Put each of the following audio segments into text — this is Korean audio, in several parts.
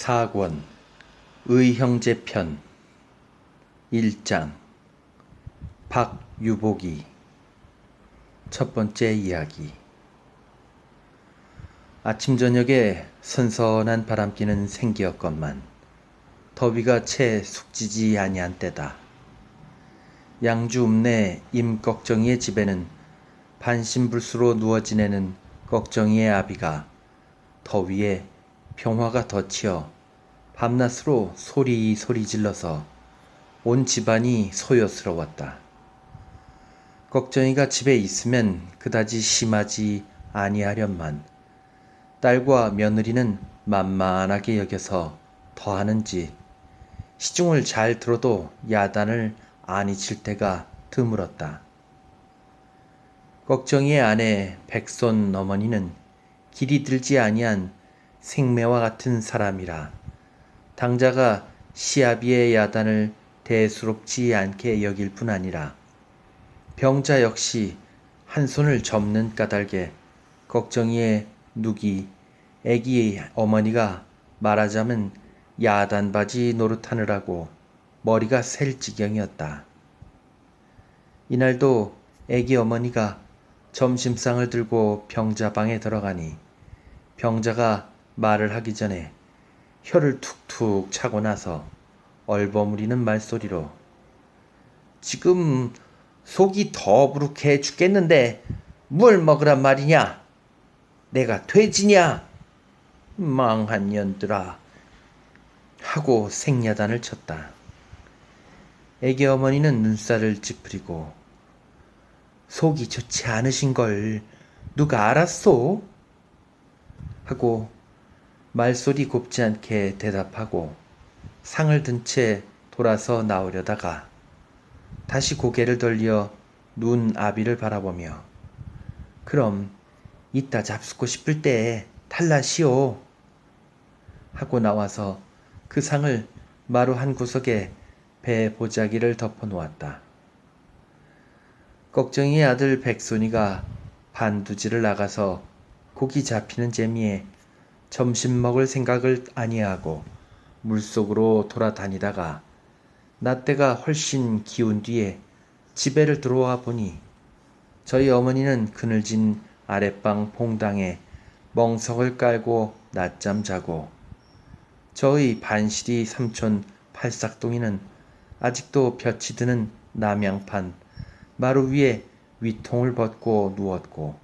사권 의형제편 1장 박유복이 첫 번째 이야기. 아침 저녁에 선선한 바람기는 생기었건만 더위가 채 숙지지 아니한 때다. 양주 읍내 임꺽정이의 집에는 반신불수로 누워 지내는 꺽정이의 아비가 더위에 병화가 덧치어 밤낮으로 소리 질러서 온 집안이 소요스러웠다. 꺽정이가 집에 있으면 그다지 심하지 아니하련만 딸과 며느리는 만만하게 여겨서 더하는지 시중을 잘 들어도 야단을 아니 칠 때가 드물었다. 꺽정이의 아내 백손 어머니는 길이 들지 아니한 생매와 같은 사람이라 당자가 시아비의 야단을 대수롭지 않게 여길 뿐 아니라 병자 역시 한 손을 접는 까닭에 꺽정이의 누기 애기 어머니가 말하자면 야단바지 노릇하느라고 머리가 셀 지경이었다. 이날도 애기 어머니가 점심상을 들고 병자방에 들어가니 병자가 말을 하기 전에 혀를 툭툭 차고 나서 얼버무리는 말소리로 지금 속이 더부룩해 죽겠는데 뭘 먹으란 말이냐? 내가 돼지냐? 망한 년들아 하고 생야단을 쳤다. 애기 어머니는 눈살을 찌푸리고 속이 좋지 않으신 걸 누가 알았소? 하고 말소리 곱지 않게 대답하고 상을 든 채 돌아서 나오려다가 다시 고개를 돌려 눈 아비를 바라보며 그럼 이따 잡수고 싶을 때 탈라시오 하고 나와서 그 상을 마루 한 구석에 배 보자기를 덮어 놓았다. 꺽정이의 아들 백손이가 반두지를 나가서 고기 잡히는 재미에 점심 먹을 생각을 아니하고 물속으로 돌아다니다가 낮때가 훨씬 기운 뒤에 집에를 들어와 보니 저희 어머니는 그늘진 아랫방 봉당에 멍석을 깔고 낮잠 자고 저희 반실이 삼촌 팔싹동이는 아직도 볕이 드는 남양판 마루 위에 위통을 벗고 누웠고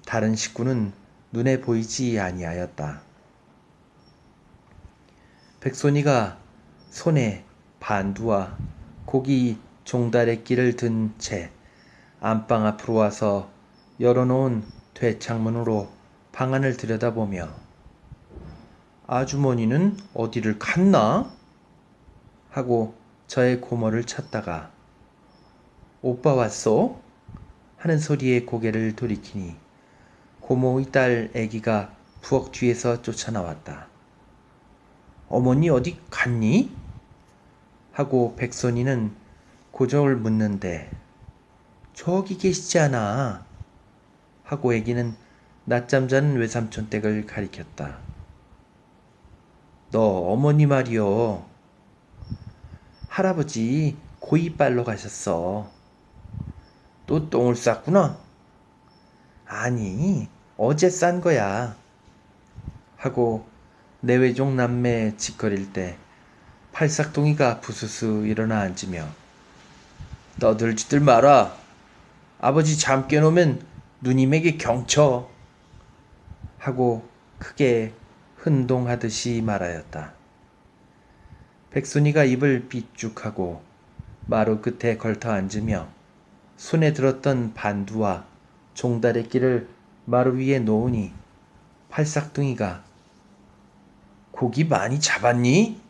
다른 식구는 눈에 보이지 아니하였다. 백손이가 손에 반두와 고기 종다래끼를 든 채 안방 앞으로 와서 열어놓은 대창문으로 방 안을 들여다보며 아주머니는 어디를 갔나? 하고 저의 고모를 찾다가 오빠 왔소? 하는 소리에 고개를 돌이키니 고모의 딸 애기가 부엌 뒤에서 쫓아나왔다. 어머니 어디 갔니? 하고 백손이는 고적을 묻는데 저기 계시지 않아? 하고 애기는 낮잠 자는 외삼촌 댁을 가리켰다. 너 어머니 말이여. 할아버지 고이 빨러 가셨어. 또 똥을 쌌구나? 아니 어제 싼 거야. 하고 내외종 남매 짓거릴 때 팔싹동이가 부스스 일어나 앉으며 떠들지들 마라. 아버지 잠 깨놓으면 누님에게 경쳐. 하고 크게 흔동하듯이 말하였다. 백순이가 입을 삐죽하고 마루 끝에 걸터 앉으며 손에 들었던 반두와 종다래끼를 마루 위에 놓으니 팔싹둥이가 고기 많이 잡았니?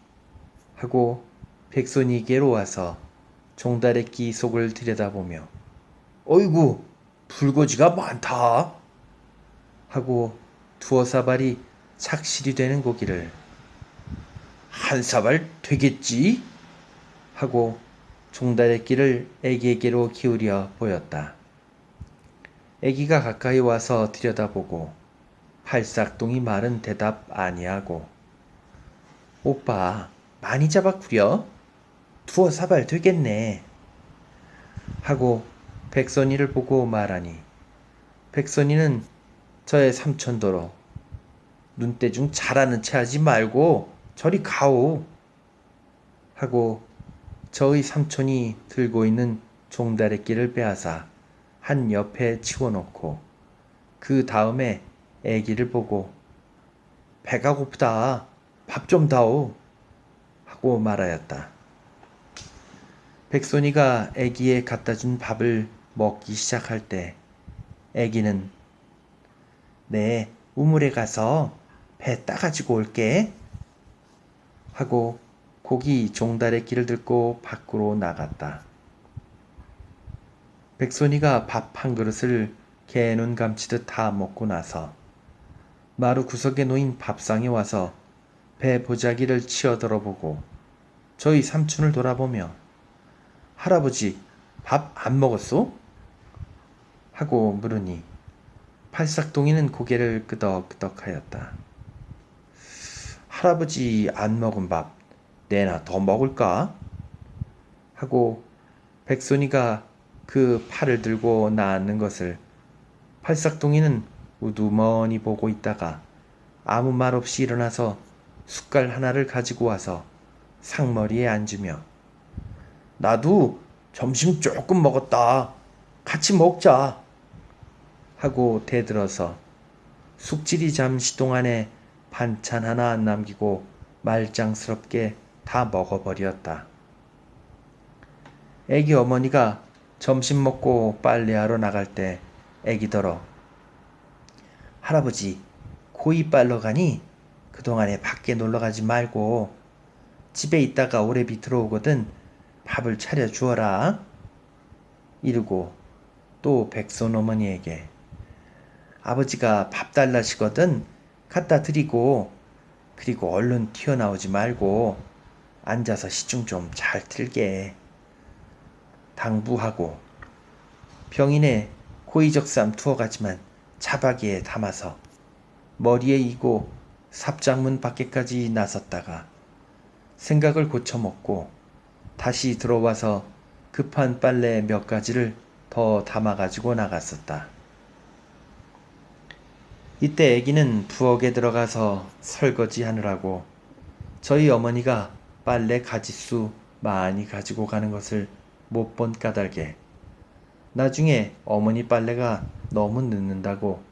하고 백손이에게로 와서 종다래끼 속을 들여다보며 어이구 불고지가 많다 하고 두어 사발이 착실이 되는 고기를 한 사발 되겠지? 하고 종다래끼를 애기에게로 기울여 보였다. 애기가 가까이 와서 들여다보고 팔싹동이 말은 대답 아니하고 오빠, 많이 잡았구려. 두어 사발 되겠네. 하고 백선이를 보고 말하니 백선이는 저의 삼촌더러 눈대중 잘하는 체 하지 말고 저리 가오. 하고 저의 삼촌이 들고 있는 종다리끼를 빼앗아 한 옆에 치워놓고 그 다음에 애기를 보고 배가 고프다. 밥 좀 다오. 하고 말하였다. 백손이가 애기에 갖다 준 밥을 먹기 시작할 때 애기는 네, 우물에 가서 배 따가지고 올게. 하고 고기 종다리끼를 들고 밖으로 나갔다. 백손이가 밥 한 그릇을 개눈 감치듯 다 먹고 나서 마루 구석에 놓인 밥상에 와서 배 보자기를 치어들어 보고 저희 삼촌을 돌아보며 할아버지 밥 안 먹었소? 하고 물으니 팔싹동이는 고개를 끄덕끄덕하였다. 할아버지 안 먹은 밥 내나 더 먹을까? 하고 백손이가 그 팔을 들고 나앉는 것을 팔싹동이는 우두머니 보고 있다가 아무 말 없이 일어나서 숟갈 하나를 가지고 와서 상머리에 앉으며 나도 점심 조금 먹었다. 같이 먹자. 하고 대들어서 숙질이 잠시 동안에 반찬 하나 안 남기고 말짱스럽게 다 먹어버렸다. 애기 어머니가 점심 먹고 빨래하러 나갈 때 애기더러 할아버지 고이 빨러 가니 그동안에 밖에 놀러가지 말고 집에 있다가 오래비 들어오거든 밥을 차려 주어라. 이르고 또 백손 어머니에게 아버지가 밥 달라시거든 갖다 드리고 그리고 얼른 튀어나오지 말고 앉아서 시중 좀 잘 틀게. 당부하고 병인에 고이적삼 투어가지만 차박이에 담아서 머리에 이고 삽장문 밖에까지 나섰다가 생각을 고쳐먹고 다시 들어와서 급한 빨래 몇 가지를 더 담아가지고 나갔었다. 이때 애기는 부엌에 들어가서 설거지 하느라고 저희 어머니가 빨래 가짓수 많이 가지고 가는 것을 못 본 까닭에 나중에 어머니 빨래가 너무 늦는다고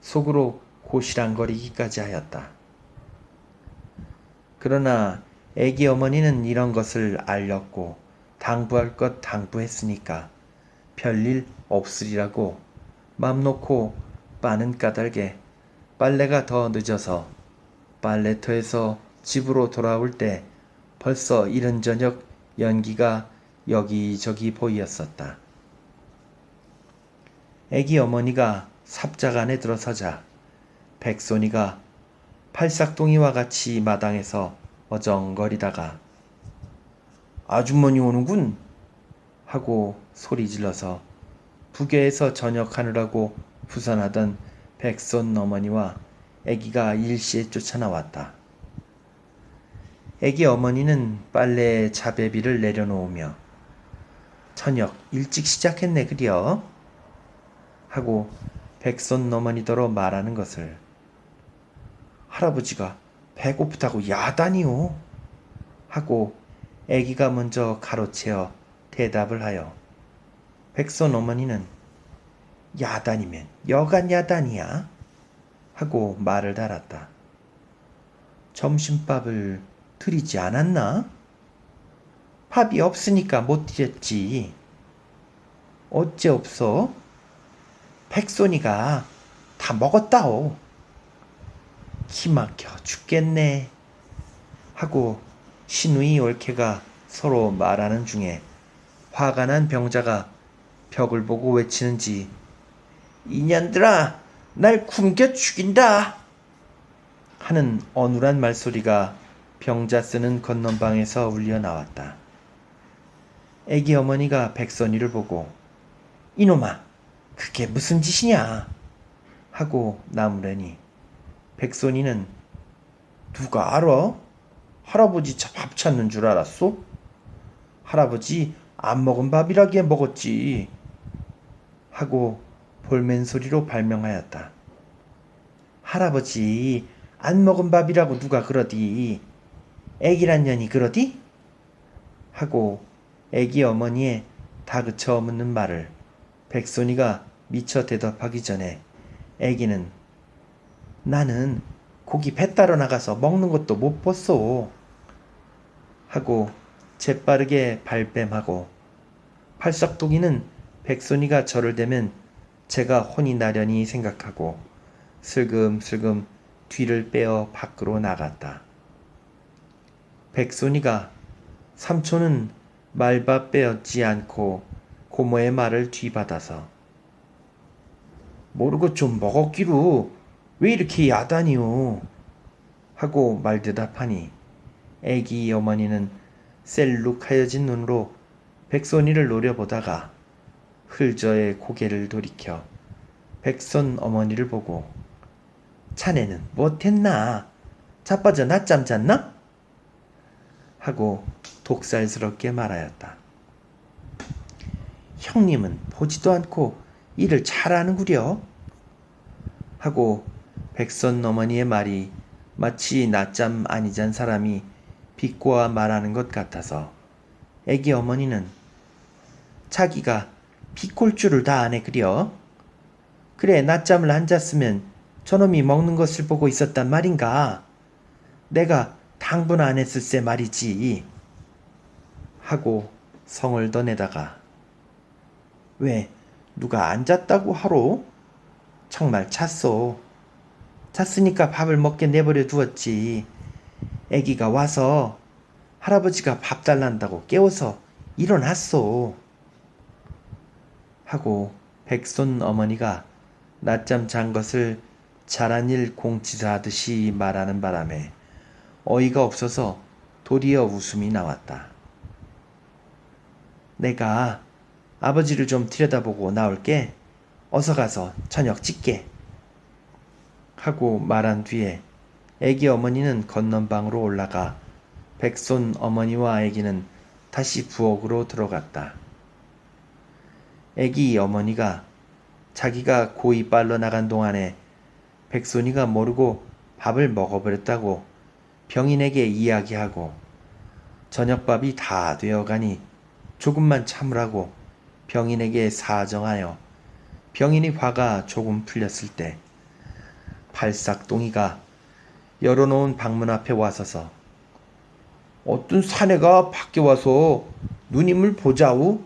속으로 고시랑거리기까지 하였다. 그러나 애기 어머니는 이런 것을 알렸고 당부할 것 당부했으니까 별일 없으리라고 맘 놓고 빠는 까닭에 빨래가 더 늦어서 빨래터에서 집으로 돌아올 때 벌써 이른 저녁 연기가 여기저기 보이었었다. 애기 어머니가 삽작 안에 들어서자 백손이가 팔싹동이와 같이 마당에서 어정거리다가 아주머니 오는군 하고 소리 질러서 부교에서 저녁하느라고 부산하던 백손 어머니와 애기가 일시에 쫓아나왔다. 애기 어머니는 빨래에 자배비를 내려놓으며 저녁 일찍 시작했네 그려 하고 백손 어머니더러 말하는 것을 할아버지가 배고프다고 야단이오 하고 애기가 먼저 가로채어 대답을 하여 백손 어머니는 야단이면 여간 야단이야 하고 말을 달았다. 점심밥을 드리지 않았나? 밥이 없으니까 못 드렸지. 어째 없어? 백손이가 다 먹었다오. 기막혀 죽겠네. 하고 시누이 올케가 서로 말하는 중에 화가 난 병자가 벽을 보고 외치는지 이년들아 날 굶겨 죽인다 하는 어눌한 말소리가 병자 쓰는 건넌방에서 울려 나왔다. 애기 어머니가 백선이를 보고 이놈아 그게 무슨 짓이냐 하고 나무래니 백손이는 누가 알아? 할아버지 밥 찾는 줄 알았소? 할아버지 안 먹은 밥이라기에 먹었지. 하고 볼멘 소리로 발명하였다. 할아버지 안 먹은 밥이라고 누가 그러디? 애기란 년이 그러디? 하고 애기 어머니의 다그쳐 묻는 말을 백손이가 미처 대답하기 전에 애기는 나는 고기 배 따러 나가서 먹는 것도 못 봤소. 하고 재빠르게 발뺌하고 팔싹동이는 백손이가 저를 대면 제가 혼이 나려니 생각하고 슬금슬금 뒤를 빼어 밖으로 나갔다. 백손이가 삼촌은 말바 빼었지 않고 고모의 말을 뒤받아서 모르고 좀 먹었기로 왜 이렇게 야단이오? 하고 말대답하니 애기 어머니는 셀룩하여진 눈으로 백손이를 노려보다가 흘저의 고개를 돌이켜 백손 어머니를 보고 자네는 못했나? 자빠져 낮잠 잤나? 하고 독살스럽게 말하였다. 형님은 보지도 않고 일을 잘하는구려. 하고 백손 어머니의 말이 마치 낮잠 아니 잔 사람이 비꼬아 말하는 것 같아서 애기 어머니는 자기가 비꼴 줄을 다 아네 그려. 그래 낮잠을 안 잤으면 저놈이 먹는 것을 보고 있었단 말인가. 내가 당분 안 했을세 말이지. 하고 성을 더 내다가 왜 누가 안 잤다고 하로? 정말 잤소. 잤으니까 밥을 먹게 내버려 두었지. 애기가 와서 할아버지가 밥 달란다고 깨워서 일어났소. 하고 백손 어머니가 낮잠 잔 것을 잘한 일 공치사하듯이 말하는 바람에 어이가 없어서 도리어 웃음이 나왔다. 내가 아버지를 좀 들여다보고 나올게. 어서 가서 저녁 짓게. 하고 말한 뒤에 애기 어머니는 건넌방으로 올라가 백손 어머니와 애기는 다시 부엌으로 들어갔다. 애기 어머니가 자기가 고이 빨러 나간 동안에 백손이가 모르고 밥을 먹어버렸다고 병인에게 이야기하고 저녁밥이 다 되어가니 조금만 참으라고 병인에게 사정하여 병인이 화가 조금 풀렸을 때 팔싹동이가 열어놓은 방문 앞에 와서서 어떤 사내가 밖에 와서 누님을 보자우?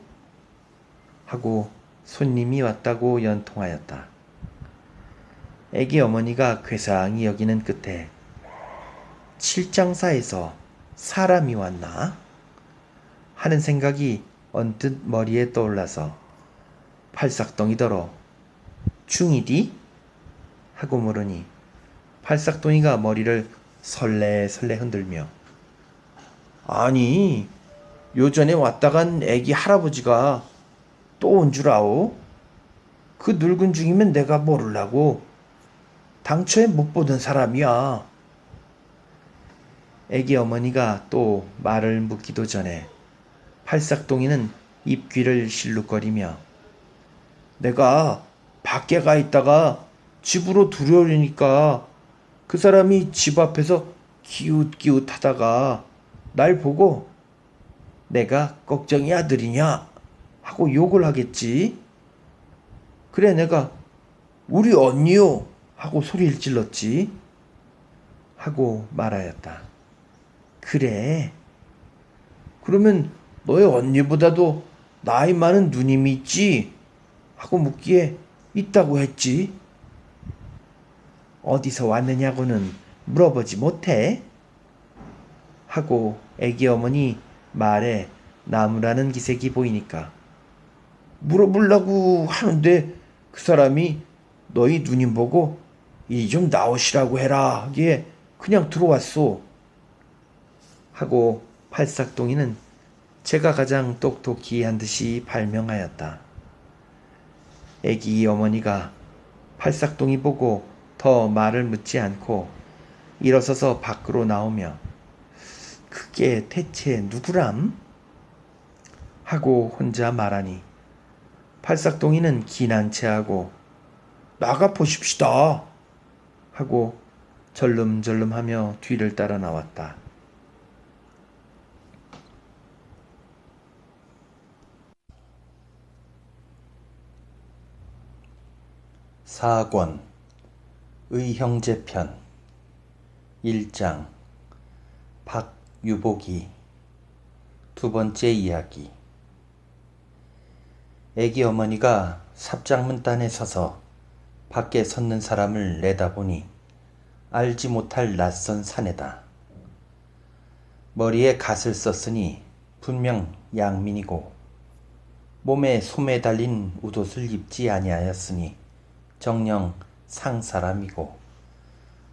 하고 손님이 왔다고 연통하였다. 애기 어머니가 괴상히 여기는 끝에 칠장사에서 사람이 왔나? 하는 생각이 언뜻 머리에 떠올라서 팔싹동이더러 중이디? 하고 물으니 팔싹동이가 머리를 설레설레 흔들며 아니 요전에 왔다간 애기 할아버지가 또 온 줄 아오? 그 늙은 중이면 내가 모르려고 당초에 못 보던 사람이야. 애기 어머니가 또 말을 묻기도 전에 팔싹동이는 입귀를 실룩거리며 내가 밖에 가 있다가 집으로 들어오려니까 그 사람이 집 앞에서 기웃기웃 하다가 날 보고 내가 걱정이 아들이냐 하고 욕을 하겠지. 그래 내가 우리 언니요 하고 소리를 질렀지. 하고 말하였다. 그래. 그러면 너의 언니보다도 나이 많은 누님이 있지? 하고 묻기에 있다고 했지. 어디서 왔느냐고는 물어보지 못해? 하고 애기 어머니 말에 나무라는 기색이 보이니까 물어보려고 하는데 그 사람이 너희 누님 보고 이리 좀 나오시라고 해라 하기에 그냥 들어왔소. 하고 팔싹동이는 제가 가장 똑똑히 한 듯이 발명하였다. 애기 어머니가 팔싹동이 보고 더 말을 묻지 않고 일어서서 밖으로 나오며 그게 대체 누구람? 하고 혼자 말하니 팔싹동이는 기난체하고 나가 보십시다 하고 절름절름하며 뒤를 따라 나왔다. 사권 의형제편 1장 박유복이 두 번째 이야기. 애기 어머니가 삽장문단에 서서 밖에 섰는 사람을 내다보니 알지 못할 낯선 사내다. 머리에 갓을 썼으니 분명 양민이고 몸에 소매 달린 웃옷을 입지 아니하였으니 정녕 상사람이고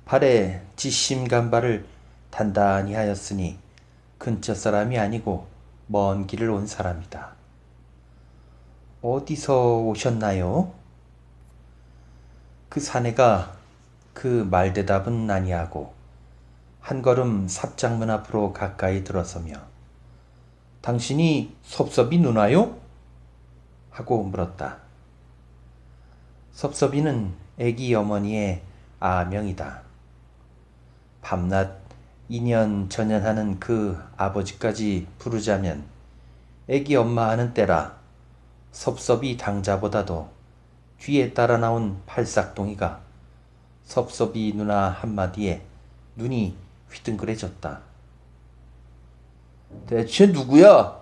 발에 지심간발을 단단히 하였으니 근처 사람이 아니고 먼 길을 온 사람이다. 어디서 오셨나요? 그 사내가 그 말대답은 아니하고 한 걸음 삽장문 앞으로 가까이 들어서며 당신이 섭섭이 누나요? 하고 물었다. 섭섭이는 애기 어머니의 아명이다. 밤낮 인연전연하는 그 아버지까지 부르자면 애기 엄마 하는 때라 섭섭이 당자보다도 뒤에 따라 나온 팔싹동이가 섭섭이 누나 한마디에 눈이 휘둥그레졌다. 대체 누구야?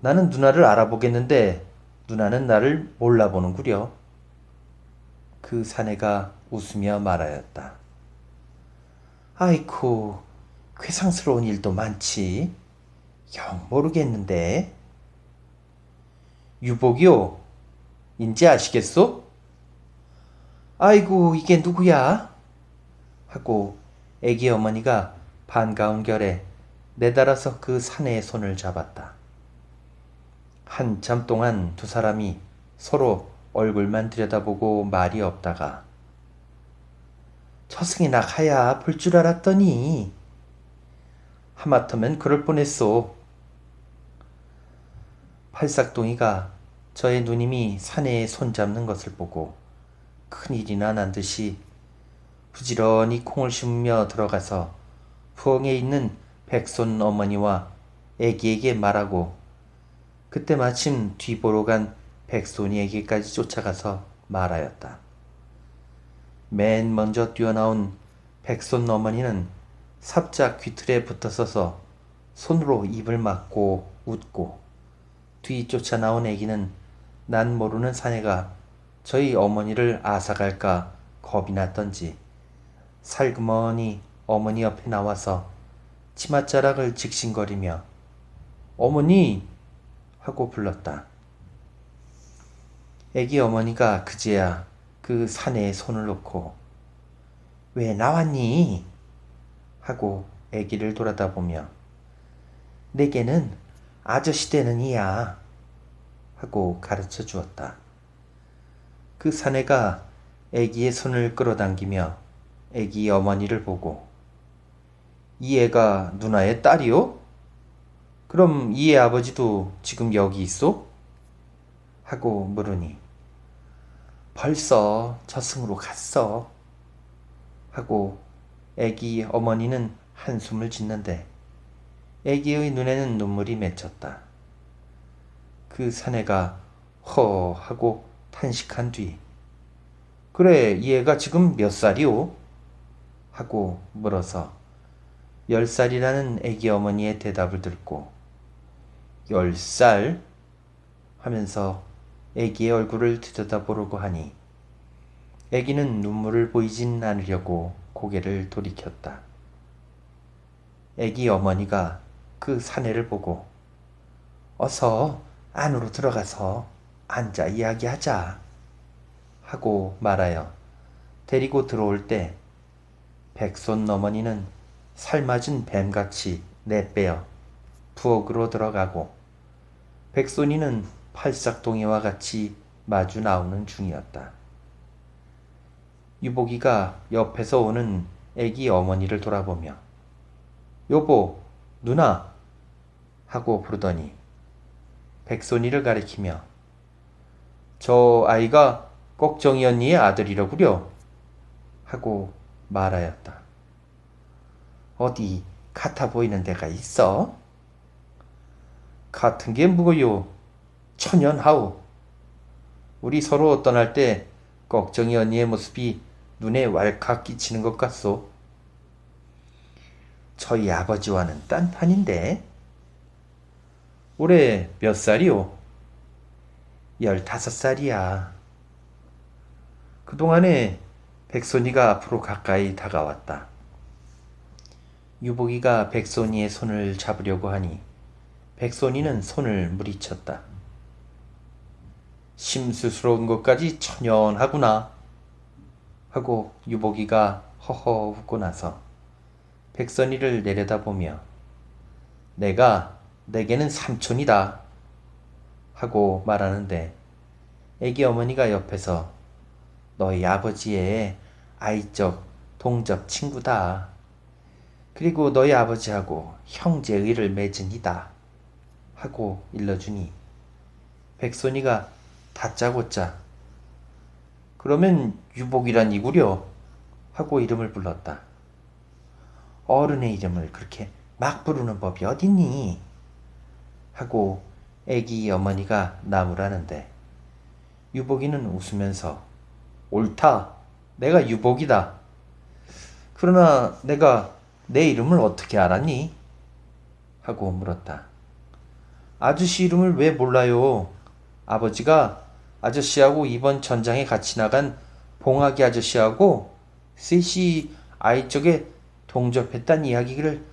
나는 누나를 알아보겠는데 누나는 나를 몰라보는구려. 그 사내가 웃으며 말하였다. 아이쿠, 괴상스러운 일도 많지. 영 모르겠는데. 유복이요? 인지 아시겠소? 아이고, 이게 누구야? 하고 애기 어머니가 반가운 결에 내달아서 그 사내의 손을 잡았다. 한참 동안 두 사람이 서로 얼굴만 들여다보고 말이 없다가 저승이나 가야 볼 줄 알았더니 하마터면 그럴 뻔했소. 팔싹동이가 저의 누님이 사내에 손잡는 것을 보고 큰일이나 난 듯이 부지런히 콩을 심으며 들어가서 부엌에 있는 백손 어머니와 애기에게 말하고 그때 마침 뒤보러 간 백손이에게까지 쫓아가서 말하였다. 맨 먼저 뛰어나온 백손 어머니는 삽작 귀틀에 붙어서서 손으로 입을 막고 웃고 뒤 쫓아나온 애기는 난 모르는 사내가 저희 어머니를 앗아갈까 겁이 났던지 살그머니 어머니 옆에 나와서 치맛자락을 직신거리며 어머니! 하고 불렀다. 애기 어머니가 그제야 그 사내에 손을 놓고 왜 나왔니? 하고 애기를 돌아다보며 내게는 아저씨 되는 이야 하고 가르쳐 주었다. 그 사내가 애기의 손을 끌어당기며 애기 어머니를 보고 이 애가 누나의 딸이요? 그럼 이 애 아버지도 지금 여기 있어? 하고 물으니 벌써 저승으로 갔어 하고 애기 어머니는 한숨을 짓는데 애기의 눈에는 눈물이 맺혔다. 그 사내가 허 하고 탄식한 뒤 그래 이 애가 지금 몇 살이오? 하고 물어서 10살이라는 애기 어머니의 대답을 듣고 10살? 하면서 애기의 얼굴을 들여다보려고 하니 애기는 눈물을 보이진 않으려고 고개를 돌이켰다. 애기 어머니가 그 사내를 보고 어서 안으로 들어가서 앉아 이야기하자 하고 말하여 데리고 들어올 때 백손 어머니는 살맞은 뱀같이 내빼어 부엌으로 들어가고 백손이는 팔싹동이와 같이 마주 나오는 중이었다. 유복이가 옆에서 오는 애기 어머니를 돌아보며 여보, 누나 하고 부르더니 백손이를 가리키며 저 아이가 꺽정이 언니의 아들이라구려 하고 말하였다. 어디 같아 보이는 데가 있어? 같은 게 뭐요? 천연하오. 우리 서로 떠날 때 꺽정이 언니의 모습이 눈에 왈칵 끼치는 것 같소. 저희 아버지와는 딴판인데. 올해 몇 살이오? 15살이야. 그동안에 백손이가 앞으로 가까이 다가왔다. 유복이가 백손이의 손을 잡으려고 하니 백손이는 손을 물리쳤다. 심수스러운 것까지 천연하구나 하고 유복이가 허허 웃고 나서 백선이를 내려다보며 내게는 삼촌이다 하고 말하는데 애기 어머니가 옆에서 너희 아버지의 아이적 동접 친구다. 그리고 너희 아버지하고 형제의를 맺은 이다 하고 일러주니 백손이가 다짜고짜 그러면 유복이란 이구려 하고 이름을 불렀다. 어른의 이름을 그렇게 막 부르는 법이 어딨니? 하고 애기 어머니가 나무라는데 유복이는 웃으면서 옳다. 내가 유복이다. 그러나 내가 내 이름을 어떻게 알았니? 하고 물었다. 아저씨 이름을 왜 몰라요? 아버지가 아저씨하고 이번 전장에 같이 나간 봉하기 아저씨하고 셋이 아이 쪽에 동접했단 이야기를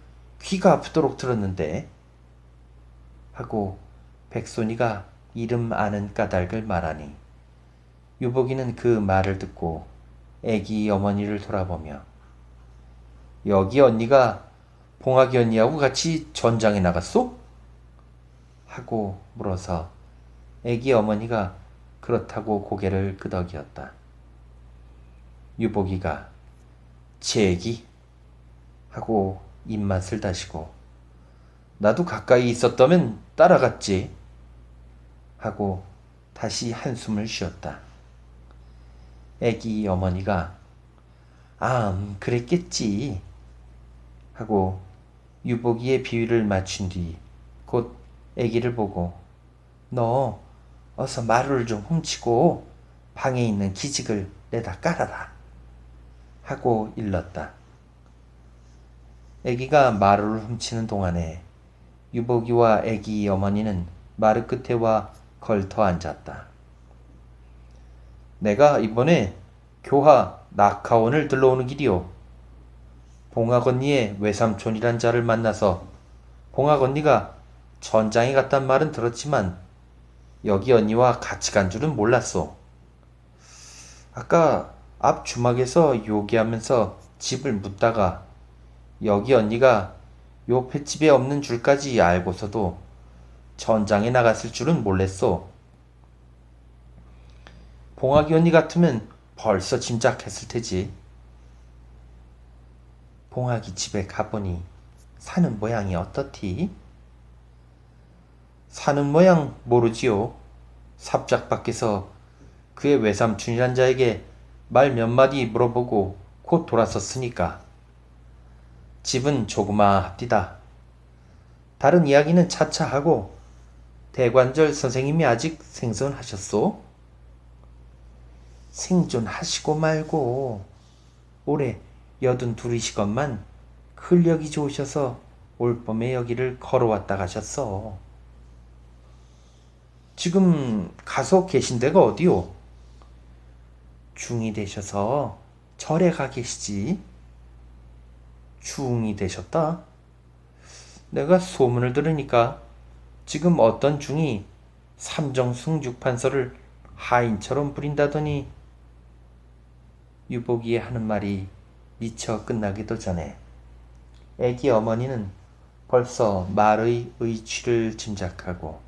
귀가 아프도록 들었는데 하고 백손이가 이름 아는 까닭을 말하니 유복이는 그 말을 듣고 애기 어머니를 돌아보며 여기 언니가 봉하기 언니하고 같이 전장에 나갔소? 하고 물어서 애기 어머니가 그렇다고 고개를 끄덕이었다. 유복이가 제기 하고 입맛을 다시고 나도 가까이 있었다면 따라갔지 하고 다시 한숨을 쉬었다. 애기 어머니가 그랬겠지 하고 유복이의 비위를 맞춘 뒤 곧 애기를 보고 너 어서 마루를 좀 훔치고 방에 있는 기직을 내다 깔아라 하고 일렀다. 애기가 마루를 훔치는 동안에 유복이와 애기 어머니는 마루 끝에 와 걸터 앉았다. 내가 이번에 교화 낙하원을 들러오는 길이요. 봉학 언니의 외삼촌이란 자를 만나서 봉학 언니가 전장에 갔단 말은 들었지만 여기 언니와 같이 간 줄은 몰랐소. 아까 앞 주막에서 요기하면서 집을 묻다가 여기 언니가 요 횟집에 없는 줄까지 알고서도 전장에 나갔을 줄은 몰랐소. 봉학이 언니 같으면 벌써 짐작했을 테지. 봉학이 집에 가보니 사는 모양이 어떻디? 사는 모양 모르지요. 삽작 밖에서 그의 외삼촌이란 자에게 말 몇 마디 물어보고 곧 돌아섰으니까. 집은 조그마합디다. 다른 이야기는 차차 하고 대관절 선생님이 아직 생존하셨소? 생존하시고 말고 올해 82이시건만 근력이 좋으셔서 올봄에 여기를 걸어왔다 가셨어. 지금 가서 계신 데가 어디요? 중이 되셔서 절에 가 계시지. 중이 되셨다? 내가 소문을 들으니까 지금 어떤 중이 삼정승육판서를 하인처럼 부린다더니 유복이의 하는 말이 미처 끝나기도 전에 애기 어머니는 벌써 말의 의취를 짐작하고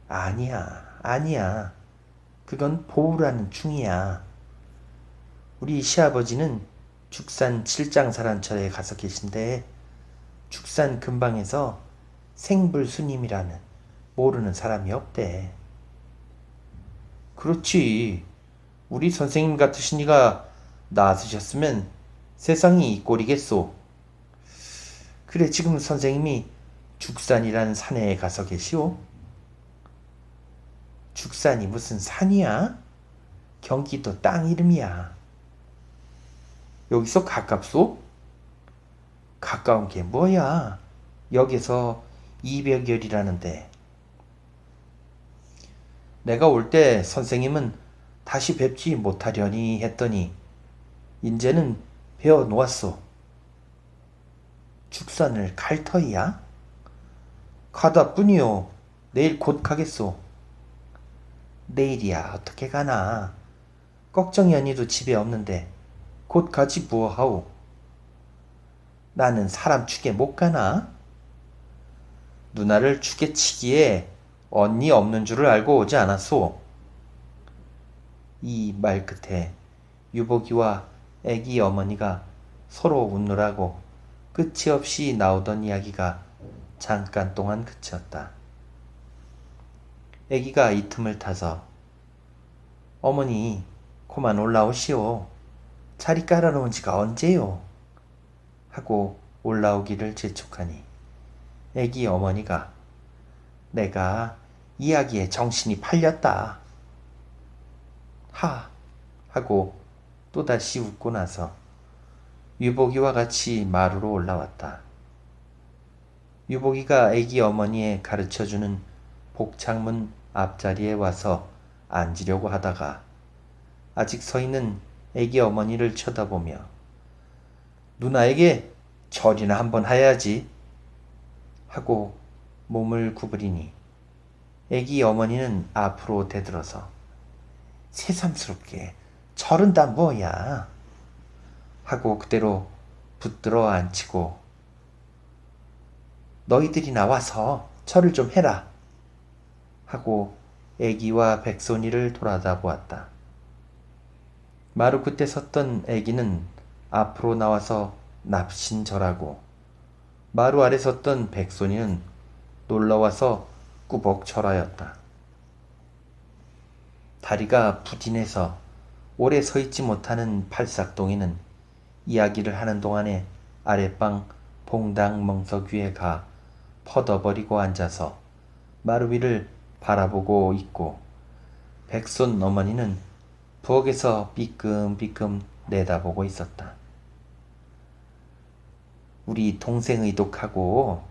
아니야. 그건 보우라는 중이야. 우리 시아버지는 죽산 칠장사란처에 가서 계신데 축산 근방에서 생불스님이라는 모르는 사람이 없대. 그렇지. 우리 선생님 같으신 이가 나서셨으면 세상이 이 꼴이겠소. 그래, 지금 선생님이 죽산이라는 산에 가서 계시오? 죽산이 무슨 산이야? 경기도 땅 이름이야. 여기서 가깝소? 가까운 게 뭐야? 여기서 200여리라는데. 내가 올 때 선생님은 다시 뵙지 못하려니 했더니 인제는 배워 놓았소. 죽산을 갈 터이야? 가다 뿐이요. 내일 곧 가겠소. 내일이야 어떻게 가나. 걱정이 아니도 집에 없는데 곧 가지 뭐하오. 나는 사람 축에 못 가나? 누나를 축에 치기에 언니 없는 줄을 알고 오지 않았소. 이 말 끝에 유복이와 애기 어머니가 서로 웃느라고 끝이 없이 나오던 이야기가 잠깐 동안 그쳤다. 애기가 이 틈을 타서 어머니 그만 올라오시오. 자리 깔아놓은 지가 언제요? 하고 올라오기를 재촉하니 애기 어머니가 내가 이야기에 정신이 팔렸다. 하 하고 또다시 웃고 나서 유복이와 같이 마루로 올라왔다. 유복이가 애기 어머니의 가르쳐주는 복창문 앞자리에 와서 앉으려고 하다가 아직 서 있는 애기 어머니를 쳐다보며 누나에게 절이나 한번 해야지 하고 몸을 구부리니 애기 어머니는 앞으로 대들어서 새삼스럽게 절은 다 뭐야 하고 그대로 붙들어 앉히고 너희들이 나와서 절을 좀 해라 하고 애기와 백손이를 돌아다 보았다. 마루 끝에 섰던 애기는 앞으로 나와서 납신절하고 마루 아래 섰던 백손이는 놀러와서 꾸벅 절하였다. 다리가 부진해서 오래 서 있지 못하는 팔싹동이는 이야기를 하는 동안에 아랫방 봉당 멍석 위에 가 퍼덕거리고 앉아서 마루 위를 바라보고 있고 백손 어머니는 부엌에서 삐끔삐끔 내다보고 있었다. 우리 동생 의독하고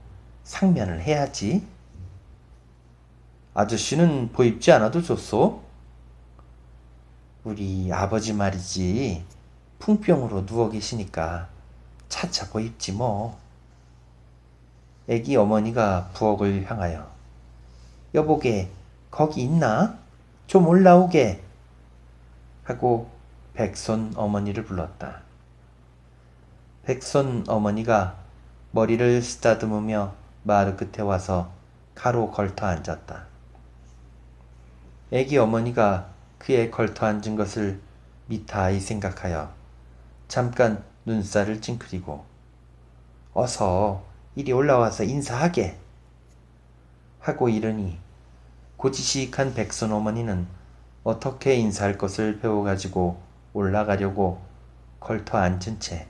상면을 해야지. 아저씨는 보입지 않아도 좋소? 우리 아버지 말이지 풍병으로 누워 계시니까 차차 보입지 뭐. 애기 어머니가 부엌을 향하여 여보게 거기 있나? 좀 올라오게 하고 백손 어머니를 불렀다. 백손 어머니가 머리를 쓰다듬으며 마루 끝에 와서 가로 걸터 앉았다. 애기 어머니가 그의 걸터 앉은 것을 미타이 생각하여 잠깐 눈살을 찡그리고 어서 이리 올라와서 인사하게 하고 이르니 고지식한 백손 어머니는 어떻게 인사할 것을 배워가지고 올라가려고 걸터 앉은 채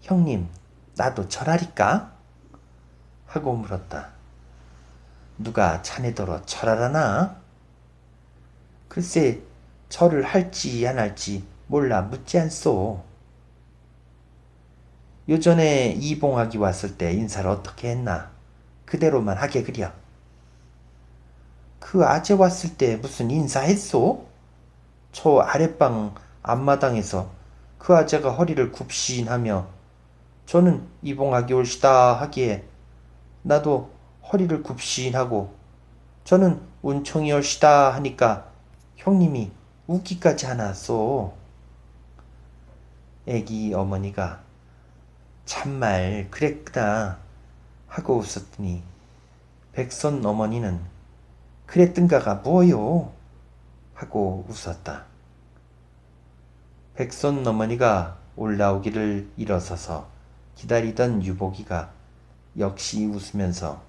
형님 나도 절하리까? 하고 물었다. 누가 자네더러 절하라나? 글쎄 절을 할지 안 할지 몰라 묻지 않소. 요전에 이봉학이 왔을 때 인사를 어떻게 했나? 그대로만 하게 그려. 그 아재 왔을 때 무슨 인사했소? 저 아랫방 앞마당에서 그 아재가 허리를 굽신하며 저는 이봉학이 올시다 하기에 나도 허리를 굽신하고 저는 운총이 올시다 하니까 형님이 웃기까지 하나소. 애기 어머니가 참말 그랬구나 하고 웃었더니 백손 어머니는 그랬던가가 뭐요? 하고 웃었다. 백손 어머니가 올라오기를 일어서서 기다리던 유복이가 역시 웃으면서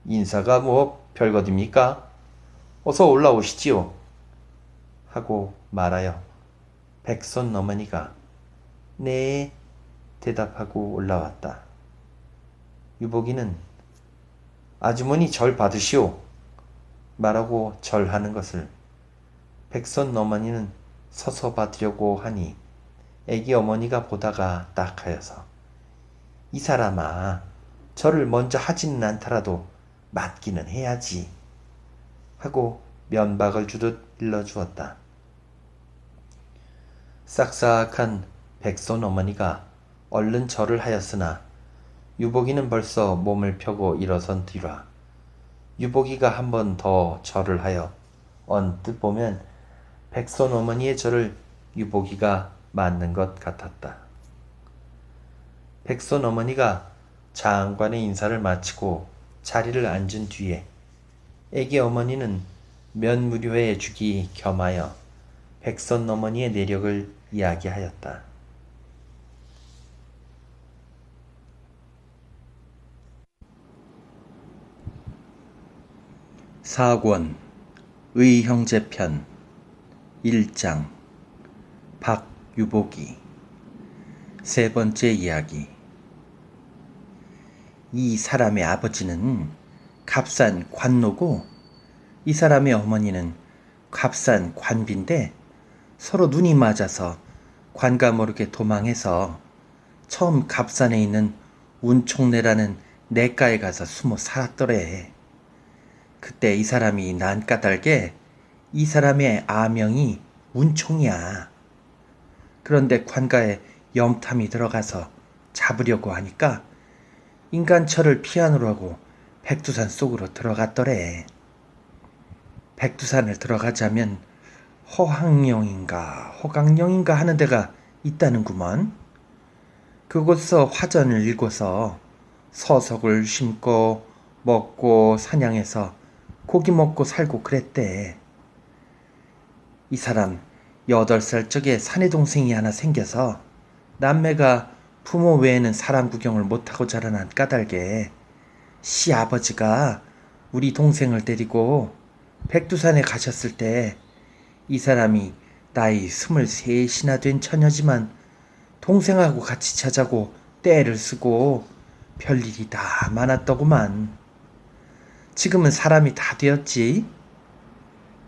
인사가 뭐 별것입니까? 어서 올라오시지요. 하고 말하여 백손 어머니가 네 대답하고 올라왔다. 유복이는 아주머니 절 받으시오 말하고 절하는 것을 백손 어머니는 서서 받으려고 하니 애기 어머니가 보다가 딱 하여서 이 사람아 절을 먼저 하지는 않더라도 맞기는 해야지 하고 면박을 주듯 일러주었다. 싹싹한 백손 어머니가 얼른 절을 하였으나 유복이는 벌써 몸을 펴고 일어선 뒤라 유복이가 한 번 더 절을 하여 언뜻 보면 백손 어머니의 절을 유복이가 맞는 것 같았다. 백손 어머니가 장관의 인사를 마치고 자리를 앉은 뒤에 애기 어머니는 면무료해 주기 겸하여 백손 어머니의 내력을 이야기하였다. 사권 의형제편 1장 박유복이 세 번째 이야기. 이 사람의 아버지는 값산 관노고 이 사람의 어머니는 값산 관비인데 서로 눈이 맞아서 관가 모르게 도망해서 처음 값산에 있는 운총내라는 내가에 가서 숨어 살았더래. 그때 이 사람이 난 까닭에 이 사람의 아명이 운총이야. 그런데 관가에 염탐이 들어가서 잡으려고 하니까 인간처를 피하느라고 백두산 속으로 들어갔더래. 백두산을 들어가자면 허강령인가 하는 데가 있다는구먼. 그곳서 화전을 일궈서 서석을 심고 먹고 사냥해서 고기 먹고 살고 그랬대. 이 사람 8살 적에 사내 동생이 하나 생겨서 남매가 부모 외에는 사람 구경을 못하고 자라난 까닭에 시아버지가 우리 동생을 데리고 백두산에 가셨을 때 이 사람이 나이 23이나 된 처녀지만 동생하고 같이 자자고 떼를 쓰고 별일이 다 많았더구만. 지금은 사람이 다 되었지.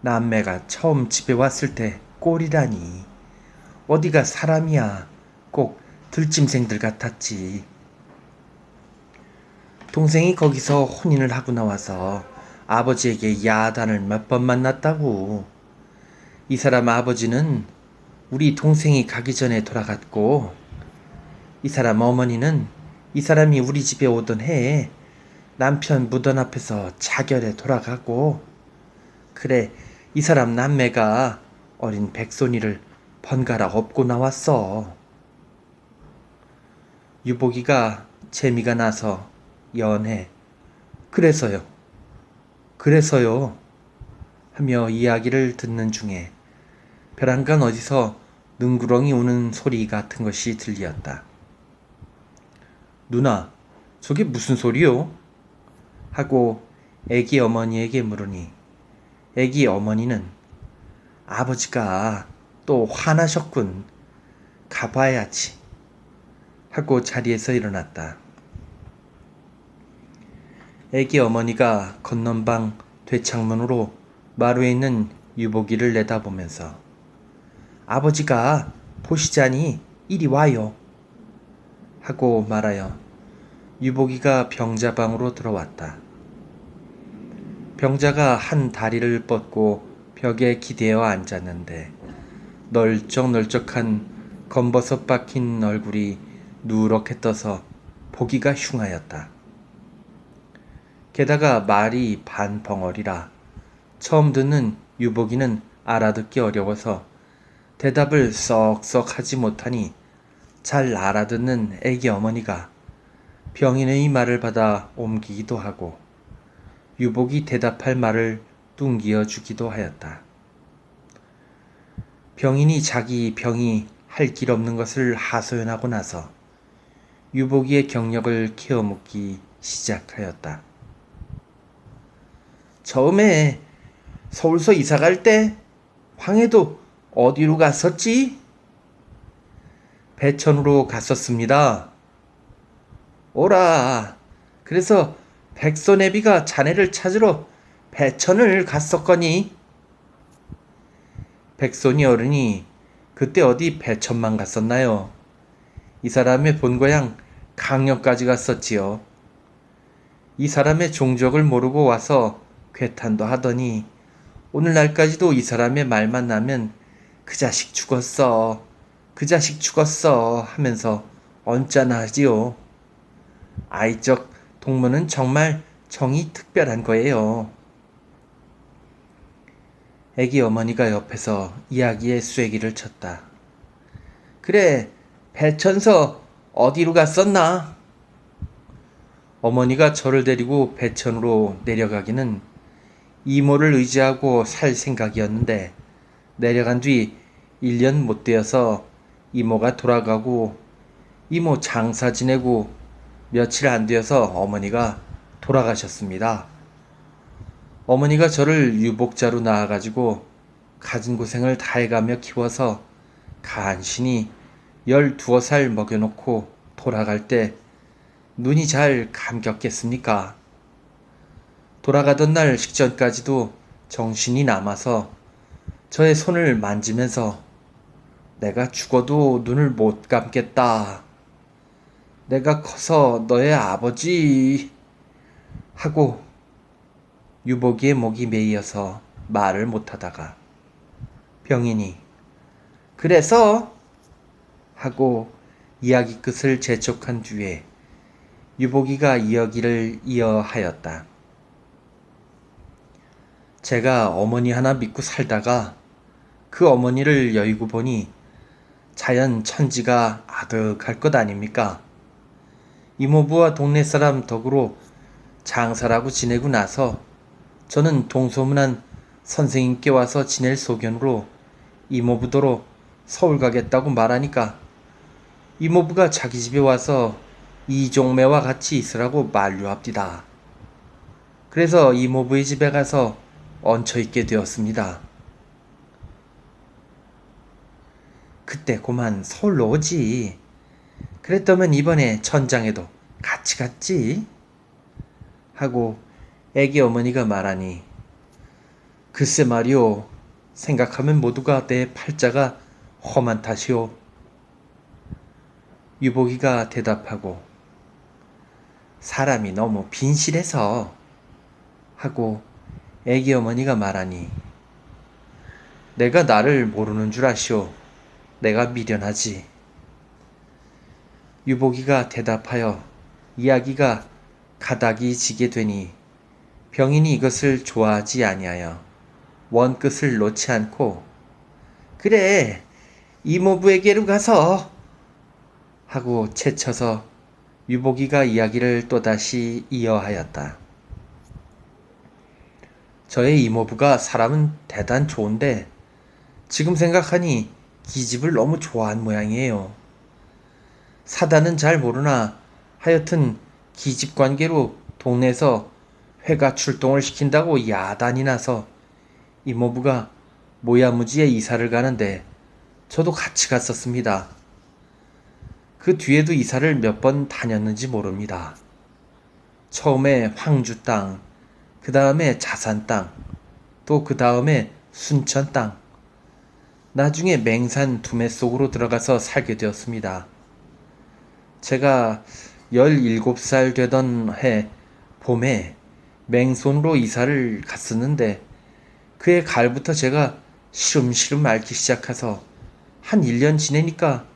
남매가 처음 집에 왔을 때 꼴이라니 어디가 사람이야. 꼭 들짐승들 같았지. 동생이 거기서 혼인을 하고 나와서 아버지에게 야단을 몇 번 만났다고. 이 사람 아버지는 우리 동생이 가기 전에 돌아갔고 이 사람 어머니는 이 사람이 우리 집에 오던 해에 남편 무덤 앞에서 자결에 돌아가고, 그래 이 사람 남매가 어린 백손이를 번갈아 업고 나왔어. 유복이가 재미가 나서 연해 그래서요 하며 이야기를 듣는 중에 벼랑간 어디서 능구렁이 우는 소리 같은 것이 들리었다. 누나, 저게 무슨 소리요? 하고 애기 어머니에게 물으니 애기 어머니는 아버지가 또 화나셨군. 가봐야지. 하고 자리에서 일어났다. 애기 어머니가 건넌방 되창문으로 마루에 있는 유복이를 내다보면서 아버지가 보시자니 이리 와요. 하고 말하여 유복이가 병자방으로 들어왔다. 병자가 한 다리를 뻗고 벽에 기대어 앉았는데 널쩍널쩍한 검버섯 박힌 얼굴이 누렇게 떠서 보기가 흉하였다. 게다가 말이 반벙어리라 처음 듣는 유복이는 알아듣기 어려워서 대답을 썩썩 하지 못하니 잘 알아듣는 애기 어머니가 병인의 말을 받아 옮기기도 하고 유복이 대답할 말을 뚱기어 주기도 하였다. 병인이 자기 병이 할 길 없는 것을 하소연하고 나서 유복이의 경력을 키워묻기 시작하였다. 처음에 서울서 이사 갈 때 황해도 어디로 갔었지? 배천으로 갔었습니다. 오라, 그래서 백선애비가 자네를 찾으러 배천을 갔었거니? 백손이 어른이 그때 어디 배천만 갔었나요? 이 사람의 본고향 강령까지 갔었지요. 이 사람의 종적을 모르고 와서 괴탄도 하더니 오늘날까지도 이 사람의 말만 나면 그 자식 죽었어, 그 자식 죽었어 하면서 언짢아 하지요. 아이적 동무는 정말 정이 특별한 거예요. 애기 어머니가 옆에서 이야기에 쐐기를 쳤다. 그래, 배천서 어디로 갔었나? 어머니가 저를 데리고 배천으로 내려가기는 이모를 의지하고 살 생각이었는데 내려간 뒤 1년 못 되어서 이모가 돌아가고 이모 장사 지내고 며칠 안 되어서 어머니가 돌아가셨습니다. 어머니가 저를 유복자로 낳아가지고 가진 고생을 다해가며 키워서 간신히 12살 먹여놓고 돌아갈 때 눈이 잘 감겼겠습니까? 돌아가던 날 식전까지도 정신이 남아서 저의 손을 만지면서 내가 죽어도 눈을 못 감겠다. 내가 커서 너의 아버지 하고 유복이의 목이 메이어서 말을 못하다가 병인이 그래서 하고 이야기 끝을 재촉한 뒤에 유복이가 이야기를 이어하였다. 제가 어머니 하나 믿고 살다가 그 어머니를 여의고 보니 자연 천지가 아득할 것 아닙니까? 이모부와 동네 사람 덕으로 장사라고 지내고 나서 저는 동소문한 선생님께 와서 지낼 소견으로 이모부더러 서울 가겠다고 말하니까 이모부가 자기 집에 와서 이종매와 같이 있으라고 만류합디다. 그래서 이모부의 집에 가서 얹혀있게 되었습니다. 그때 고만 서울로 오지. 그랬더면 이번에 천장에도 같이 갔지. 하고 애기 어머니가 말하니 글쎄 말이오. 생각하면 모두가 내 팔자가 험한 탓이오. 유복이가 대답하고 사람이 너무 빈실해서 하고 애기 어머니가 말하니 내가 나를 모르는 줄 아시오. 내가 미련하지. 유복이가 대답하여 이야기가 가닥이 지게 되니 병인이 이것을 좋아하지 아니하여 원끝을 놓지 않고 그래 이모부에게로 가서 하고 채쳐서 유복이가 이야기를 또다시 이어하였다. 저의 이모부가 사람은 대단 좋은데 지금 생각하니 기집을 너무 좋아한 모양이에요. 사단은 잘 모르나 하여튼 기집 관계로 동네에서 회가 출동을 시킨다고 야단이 나서 이모부가 모야무지에 이사를 가는데 저도 같이 갔었습니다. 그 뒤에도 이사를 몇 번 다녔는지 모릅니다. 처음에 황주 땅, 그 다음에 자산 땅, 또 그 다음에 순천 땅, 나중에 맹산 두매 속으로 들어가서 살게 되었습니다. 제가 17살 되던 해 봄에 맹손으로 이사를 갔었는데 그해 가을부터 제가 시름시름 앓기 시작해서 한 1년 지내니까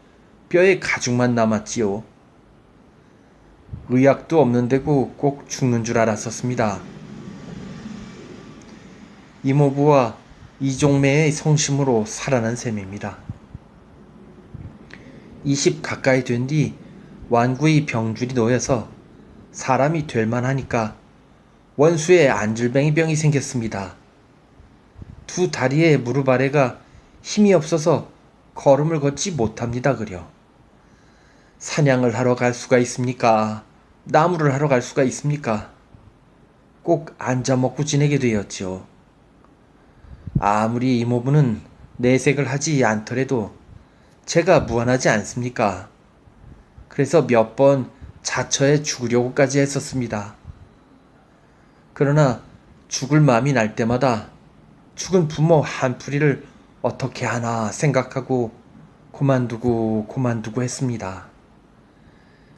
뼈에 가죽만 남았지요. 의약도 없는 데고 꼭 죽는 줄 알았었습니다. 이모부와 이종매의 성심으로 살아난 셈입니다. 20 가까이 된 뒤 완구의 병줄이 놓여서 사람이 될 만하니까 원수에 안질뱅이 병이 생겼습니다. 두 다리에 무릎 아래가 힘이 없어서 걸음을 걷지 못합니다. 그려 사냥을 하러 갈 수가 있습니까? 나무를 하러 갈 수가 있습니까? 꼭 앉아 먹고 지내게 되었지요. 아무리 이모부는 내색을 하지 않더라도 제가 무한하지 않습니까? 그래서 몇 번 자처해 죽으려고까지 했었습니다. 그러나 죽을 마음이 날 때마다 죽은 부모 한풀이를 어떻게 하나 생각하고 그만두고 했습니다.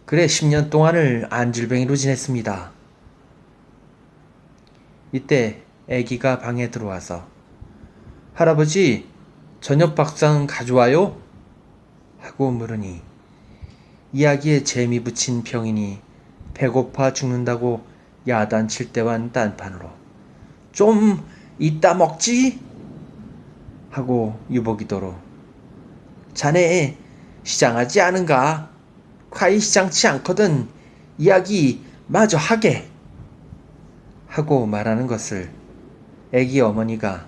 그래 10년 동안을 안질뱅이로 지냈습니다. 이때 아기가 방에 들어와서 할아버지 저녁 밥상 가져와요? 하고 물으니 이야기에 재미 붙인 병인이 배고파 죽는다고 야단칠 때와는 딴판으로 좀 이따 먹지? 하고 유복이더러 자네 시장하지 않은가? 과히 시장치 않거든 이야기 마저 하게 하고 말하는 것을 애기 어머니가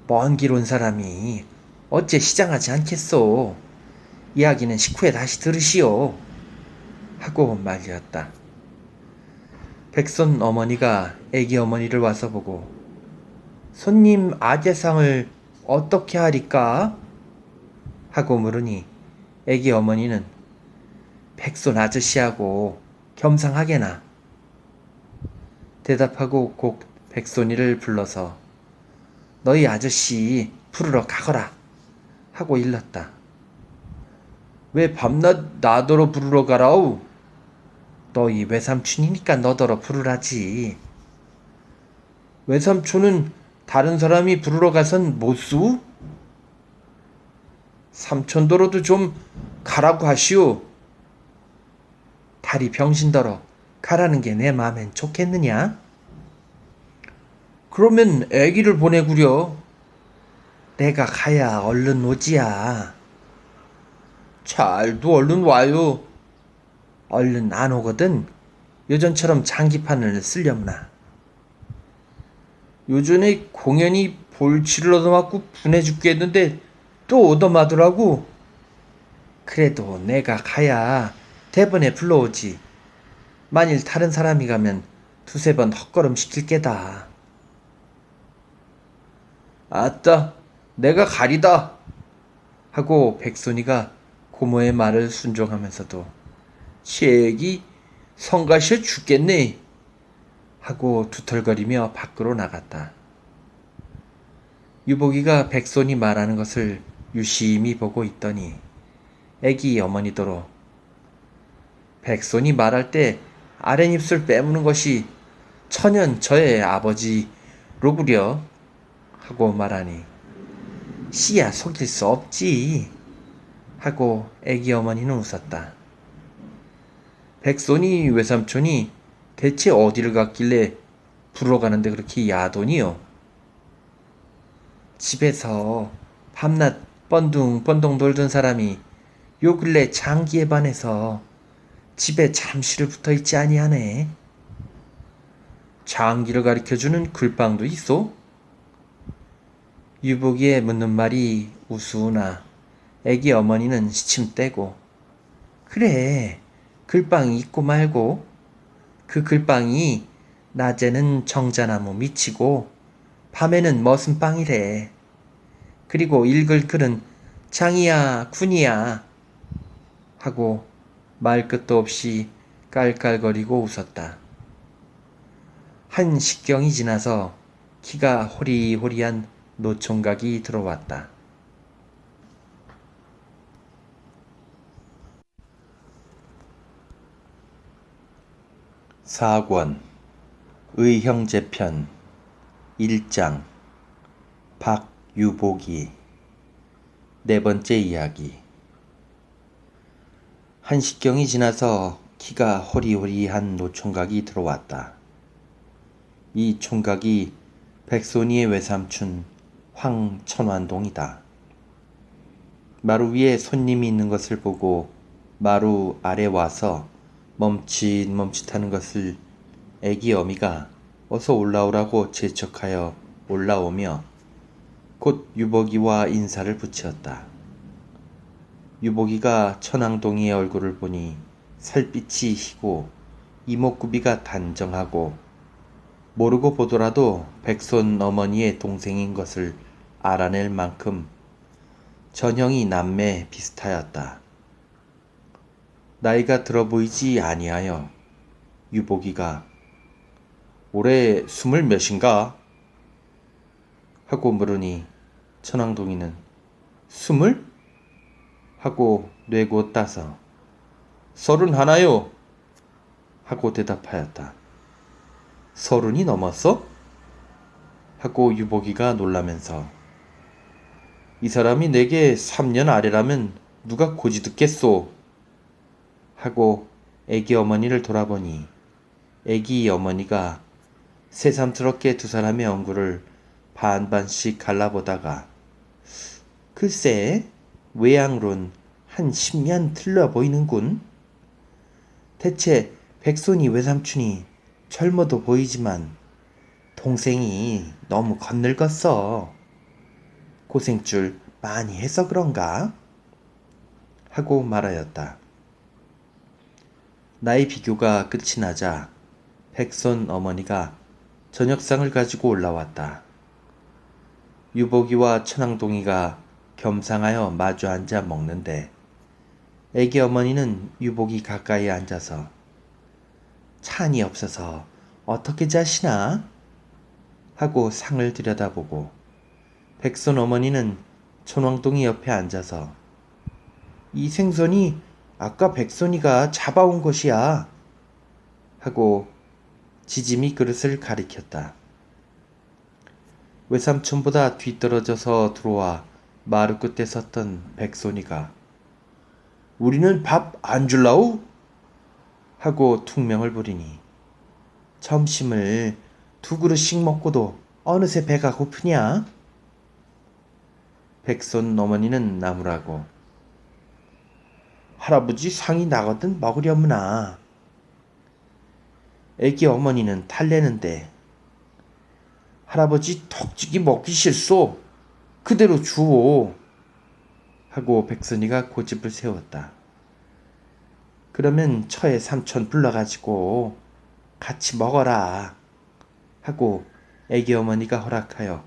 먼 길 온 사람이 어째 시장하지 않겠소? 이야기는 식후에 다시 들으시오. 하고 말이었다. 백손 어머니가 애기 어머니를 와서 보고 손님 아재상을 어떻게 하리까? 하고 물으니 애기 어머니는 백손 아저씨하고 겸상하게나 대답하고 곧 백손이를 불러서 너희 아저씨 부르러 가거라 하고 일렀다. 왜 밤낮 나더러 부르러 가라우? 너희 외삼촌이니까 너더러 부르라지. 외삼촌은 다른 사람이 부르러 가선 못수? 삼촌더러도 좀 가라고 하시오. 다리 병신더러 가라는 게 내 마음엔 좋겠느냐? 그러면 애기를 보내구려. 내가 가야 얼른 오지야. 잘도 얼른 와요. 얼른 안 오거든. 요전처럼 장기판을 쓰려무나. 요전에 공연히 볼치를 얻어맞고 분해 죽겠는데 또 얻어맞으라고. 그래도 내가 가야 대번에 불러오지. 만일 다른 사람이 가면 두세 번 헛걸음 시킬 게다. 아따, 내가 가리다. 하고 백손이가 고모의 말을 순종하면서도 시애기 성가시어 죽겠네 하고 두털거리며 밖으로 나갔다. 유복이가 백손이 말하는 것을 유심히 보고 있더니 애기 어머니더러 백손이 말할 때 아랫입술 빼무는 것이 천연 저의 아버지로구려 하고 말하니 씨야 속일 수 없지 하고 애기 어머니는 웃었다. 백손이 외삼촌이 대체 어디를 갔길래 부러 가는데 그렇게 야돈이요? 집에서 밤낮 뻔둥뻔둥 돌던 사람이 요 근래 장기에 반해서 집에 잠시를 붙어있지 아니하네. 장기를 가리켜주는 글빵도 있어? 유복이의 묻는 말이 우스우나 애기 어머니는 시침 떼고 그래 글빵이 있고 말고 그 글빵이 낮에는 정자나무 밑이고 밤에는 머슴빵이래. 그리고 읽을 글은 장이야 군이야 하고 말끝도 없이 깔깔거리고 웃었다. 한 식경이 지나서 키가 호리호리한 노총각이 들어왔다. 사권 의형제편 1장 박유복이 네 번째 이야기. 한식경이 지나서 키가 호리호리한 노총각이 들어왔다. 이 총각이 백손이의 외삼촌 황천완동이다. 마루 위에 손님이 있는 것을 보고 마루 아래 와서 멈칫멈칫하는 것을 애기 어미가 어서 올라오라고 재촉하여 올라오며 곧 유복이와 인사를 붙였다. 유복이가 천왕동이의 얼굴을 보니 살빛이 희고 이목구비가 단정하고 모르고 보더라도 백손 어머니의 동생인 것을 알아낼 만큼 전형이 남매 비슷하였다. 나이가 들어 보이지 아니하여 유복이가 올해 20몇인가? 하고 물으니 천왕동이는 20? 하고 뇌고 따서 31요 하고 대답하였다. 30이 넘었어? 하고 유복이가 놀라면서 이 사람이 내게 3년 아래라면 누가 고지 듣겠소? 하고 애기 어머니를 돌아보니 애기 어머니가 새삼스럽게 두 사람의 얼굴을 반반씩 갈라보다가 글쎄 외양으론 한 10년 틀려 보이는군. 대체 백손이 외삼촌이 젊어도 보이지만 동생이 너무 건늙었어. 고생줄 많이 해서 그런가? 하고 말하였다. 나이 비교가 끝이 나자 백손 어머니가 저녁상을 가지고 올라왔다. 유복이와 천왕동이가 겸상하여 마주 앉아 먹는데 애기 어머니는 유복이 가까이 앉아서 찬이 없어서 어떻게 자시나? 하고 상을 들여다보고 백손 어머니는 천왕동이 옆에 앉아서 이 생선이 아까 백손이가 잡아온 것이야 하고 지짐이 그릇을 가리켰다. 외삼촌보다 뒤떨어져서 들어와 마루 끝에 섰던 백손이가 우리는 밥 안 줄라우? 하고 퉁명을 부리니 점심을 2그릇씩 먹고도 어느새 배가 고프냐? 백손 어머니는 나무라고 할아버지 상이 나거든 먹으려무나. 애기 어머니는 탈래는데 할아버지 턱지기 먹기 싫소. 그대로 주오. 하고 백선이가 고집을 세웠다. 그러면 처에 삼촌 불러가지고 같이 먹어라. 하고 애기 어머니가 허락하여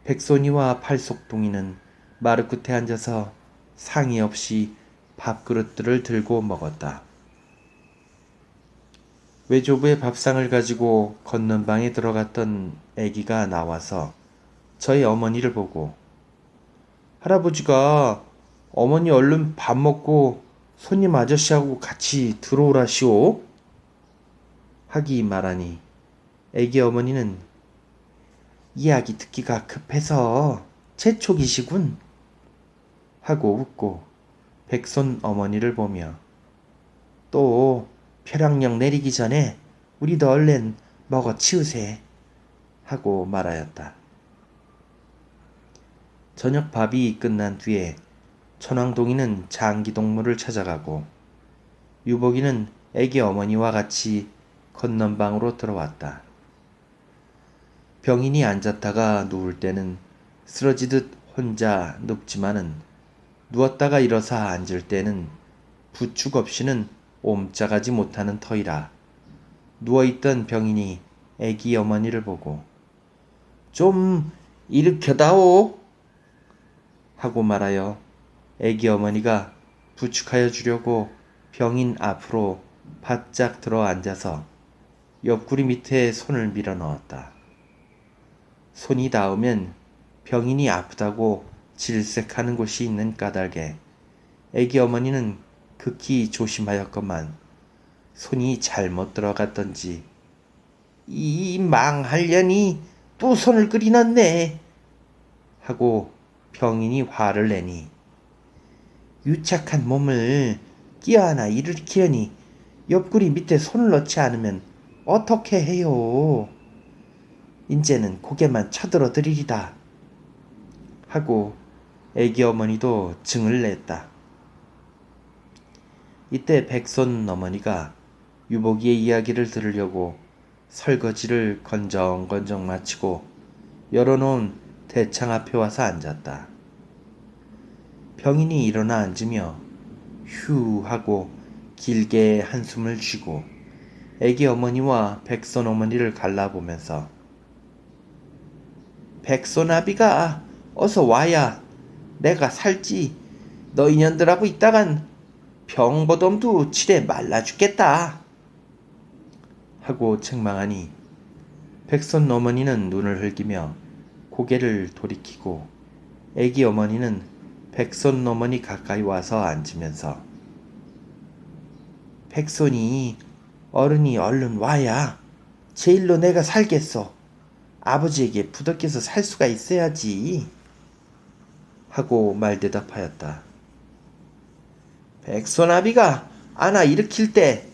백손이와 팔속동이는 마루 끝에 앉아서 상의 없이 밥그릇들을 들고 먹었다. 외조부의 밥상을 가지고 걷는 방에 들어갔던 애기가 나와서 저희 어머니를 보고 할아버지가 어머니 얼른 밥 먹고 손님 아저씨하고 같이 들어오라시오. 하기 말하니 애기 어머니는 이야기 듣기가 급해서 재촉이시군. 하고 웃고 백손 어머니를 보며 또 벼락령 내리기 전에 우리도 얼른 먹어 치우세. 하고 말하였다. 저녁 밥이 끝난 뒤에 천왕동이는 장기동물을 찾아가고 유복이는 애기 어머니와 같이 건넌방으로 들어왔다. 병인이 앉았다가 누울 때는 쓰러지듯 혼자 눕지만은 누웠다가 일어서 앉을 때는 부축 없이는 옴짝하지 못하는 터이라 누워있던 병인이 애기 어머니를 보고 좀 일으켜다오 하고 말하여 애기 어머니가 부축하여 주려고 병인 앞으로 바짝 들어 앉아서 옆구리 밑에 손을 밀어 넣었다. 손이 닿으면 병인이 아프다고 질색하는 곳이 있는 까닭에 애기 어머니는 극히 조심하였건만 손이 잘못 들어갔던지 이 망할년이 또 손을 끓이 넣네 하고 병인이 화를 내니 유착한 몸을 끼어하나 일으키려니 옆구리 밑에 손을 넣지 않으면 어떻게 해요? 인제는 고개만 쳐들어 드리리다. 하고 애기 어머니도 증을 냈다. 이때 백손 어머니가 유복이의 이야기를 들으려고 설거지를 건정건정 마치고 열어놓은 대창 앞에 와서 앉았다. 병인이 일어나 앉으며 휴 하고 길게 한숨을 쉬고 애기 어머니와 백손 어머니를 갈라보면서 백손아비가 어서 와야 내가 살지. 너 인연들하고 있다간 병버dom도 칠해 말라 죽겠다. 하고 책망하니 백손 어머니는 눈을 흘기며 고개를 돌이키고 애기 어머니는 백손 어머니 가까이 와서 앉으면서 백손이 어른이 얼른 와야 제일로 내가 살겠어. 아버지에게 부덕해서 살 수가 있어야지. 하고 말대답하였다. 백손아비가 아나 일으킬 때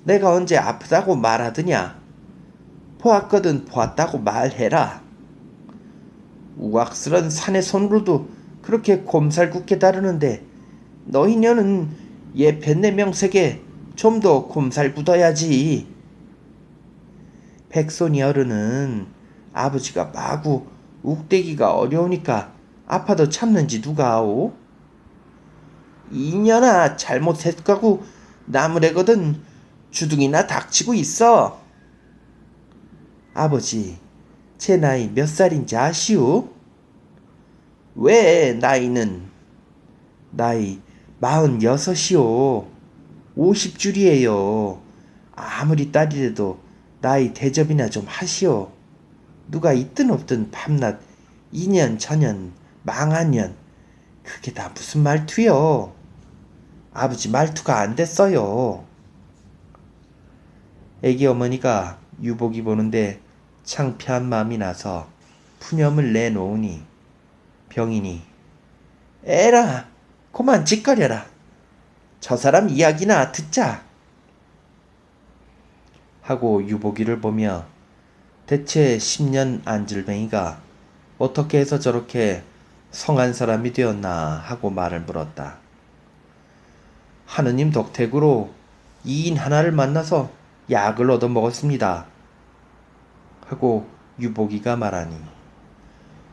내가 언제 아프다고 말하더냐. 보았거든 보았다고 말해라. 우악스런 산의 손으로도 그렇게 곰살궂게 다루는데 너희녀는 얘 뱃내 명색에 좀 더 곰살 굳어야지. 백손이 어른은 아버지가 마구 욱대기가 어려우니까 아파도 참는지 누가 아오? 이년아 잘못했다고 나무래거든 주둥이나 닥치고 있어. 아버지, 제 나이 몇 살인지 아시오? 왜 나이는? 나이 46이요. 50줄이에요. 아무리 딸이라도 나이 대접이나 좀 하시오. 누가 있든 없든 밤낮 2년 전년 망한 년 그게 다 무슨 말투요? 아버지 말투가 안 됐어요. 애기 어머니가 유복이 보는데 창피한 마음이 나서 푸념을 내놓으니 병인이 에라 그만 짓거려라. 저 사람 이야기나 듣자. 하고 유복이를 보며 대체 10년 안질뱅이가 어떻게 해서 저렇게 성한 사람이 되었나 하고 말을 물었다. 하느님 덕택으로 이인 하나를 만나서 약을 얻어 먹었습니다. 하고 유복이가 말하니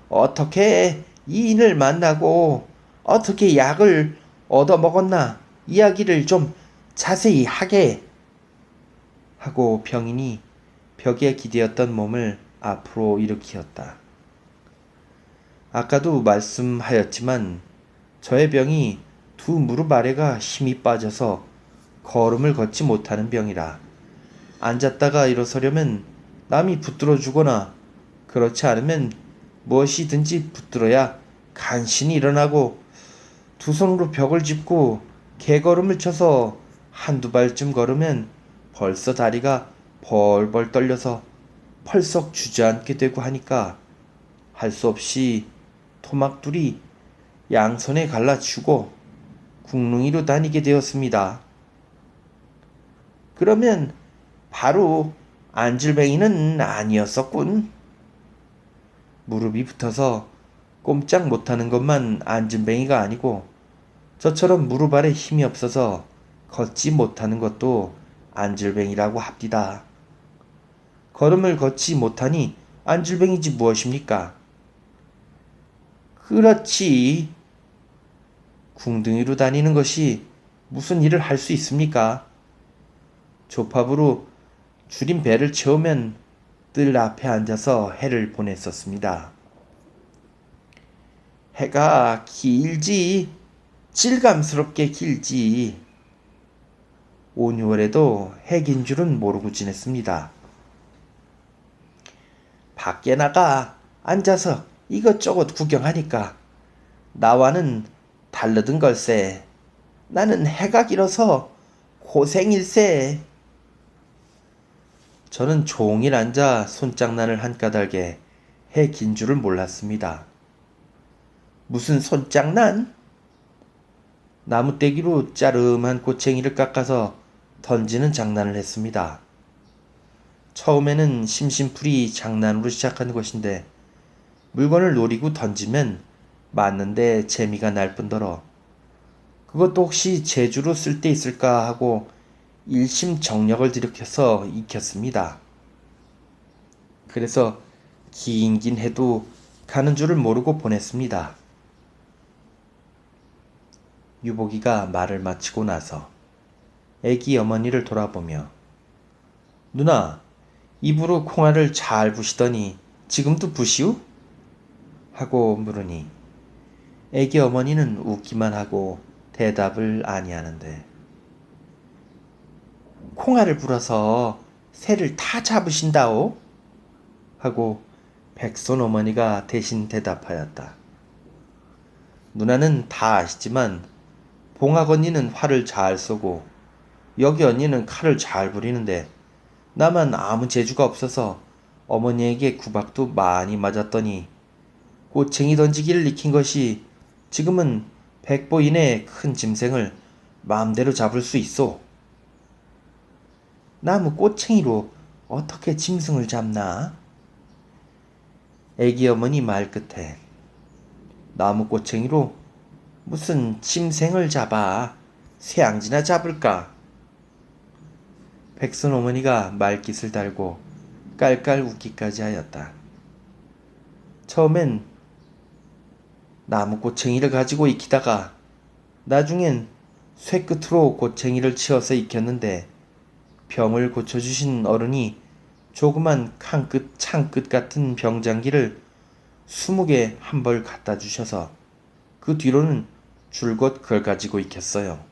어떻게 이인을 만나고 어떻게 약을 얻어 먹었나 이야기를 좀 자세히 하게. 하고 병인이 벽에 기대었던 몸을 앞으로 일으키었다. 아까도 말씀하였지만 저의 병이 두 무릎 아래가 힘이 빠져서 걸음을 걷지 못하는 병이라 앉았다가 일어서려면 남이 붙들어 주거나 그렇지 않으면 무엇이든지 붙들어야 간신히 일어나고 두 손으로 벽을 짚고 개걸음을 쳐서 한두 발쯤 걸으면 벌써 다리가 벌벌 떨려서 펄썩 주저앉게 되고 하니까 할 수 없이 토막둘이 양손에 갈라치고 궁둥이로 다니게 되었습니다. 그러면 바로 안질뱅이는 아니었었군. 무릎이 붙어서 꼼짝 못하는 것만 안질뱅이가 아니고 저처럼 무릎 아래 힘이 없어서 걷지 못하는 것도 안질뱅이라고 합디다. 걸음을 걷지 못하니 안질뱅이지 무엇입니까? 그렇지. 궁둥이로 다니는 것이 무슨 일을 할 수 있습니까? 조팝으로 줄인 배를 채우면 뜰 앞에 앉아서 해를 보냈었습니다. 해가 길지. 질감스럽게 길지. 5, 6월에도 해긴 줄은 모르고 지냈습니다. 밖에 나가 앉아서 이것저것 구경하니까 나와는 다르던 걸세. 나는 해가 길어서 고생일세. 저는 종일 앉아 손장난을 한 까닭에 해 긴 줄을 몰랐습니다. 무슨 손장난? 나무떼기로 짜름한 꼬챙이를 깎아서 던지는 장난을 했습니다. 처음에는 심심풀이 장난으로 시작한 것인데 물건을 노리고 던지면 맞는데 재미가 날 뿐더러 그것도 혹시 제주로 쓸 데 있을까 하고 일심정력을 들이켜서 익혔습니다. 그래서 긴긴 해도 가는 줄을 모르고 보냈습니다. 유복이가 말을 마치고 나서 애기 어머니를 돌아보며 누나, 입으로 콩알을 잘 부시더니 지금도 부시우? 하고 물으니 애기 어머니는 웃기만 하고 대답을 아니하는데 콩알을 불어서 새를 다 잡으신다오? 하고 백손 어머니가 대신 대답하였다. 누나는 다 아시지만 봉학 언니는 활을 잘 쏘고 여기 언니는 칼을 잘 부리는데 나만 아무 재주가 없어서 어머니에게 구박도 많이 맞았더니 꼬챙이 던지기를 익힌 것이 지금은 100보 이내의 큰 짐승을 마음대로 잡을 수 있어. 나무 꼬챙이로 어떻게 짐승을 잡나? 애기 어머니 말 끝에 나무 꼬챙이로 무슨 짐승을 잡아 새앙지나 잡을까? 백선 어머니가 말깃을 달고 깔깔 웃기까지 하였다. 처음엔 나무 꼬챙이를 가지고 익히다가 나중엔 쇠끝으로 꼬챙이를 치어서 익혔는데 병을 고쳐주신 어른이 조그만 칸끝 창끝 같은 병장기를 20개 한 벌 갖다 주셔서 그 뒤로는 줄곧 그걸 가지고 익혔어요.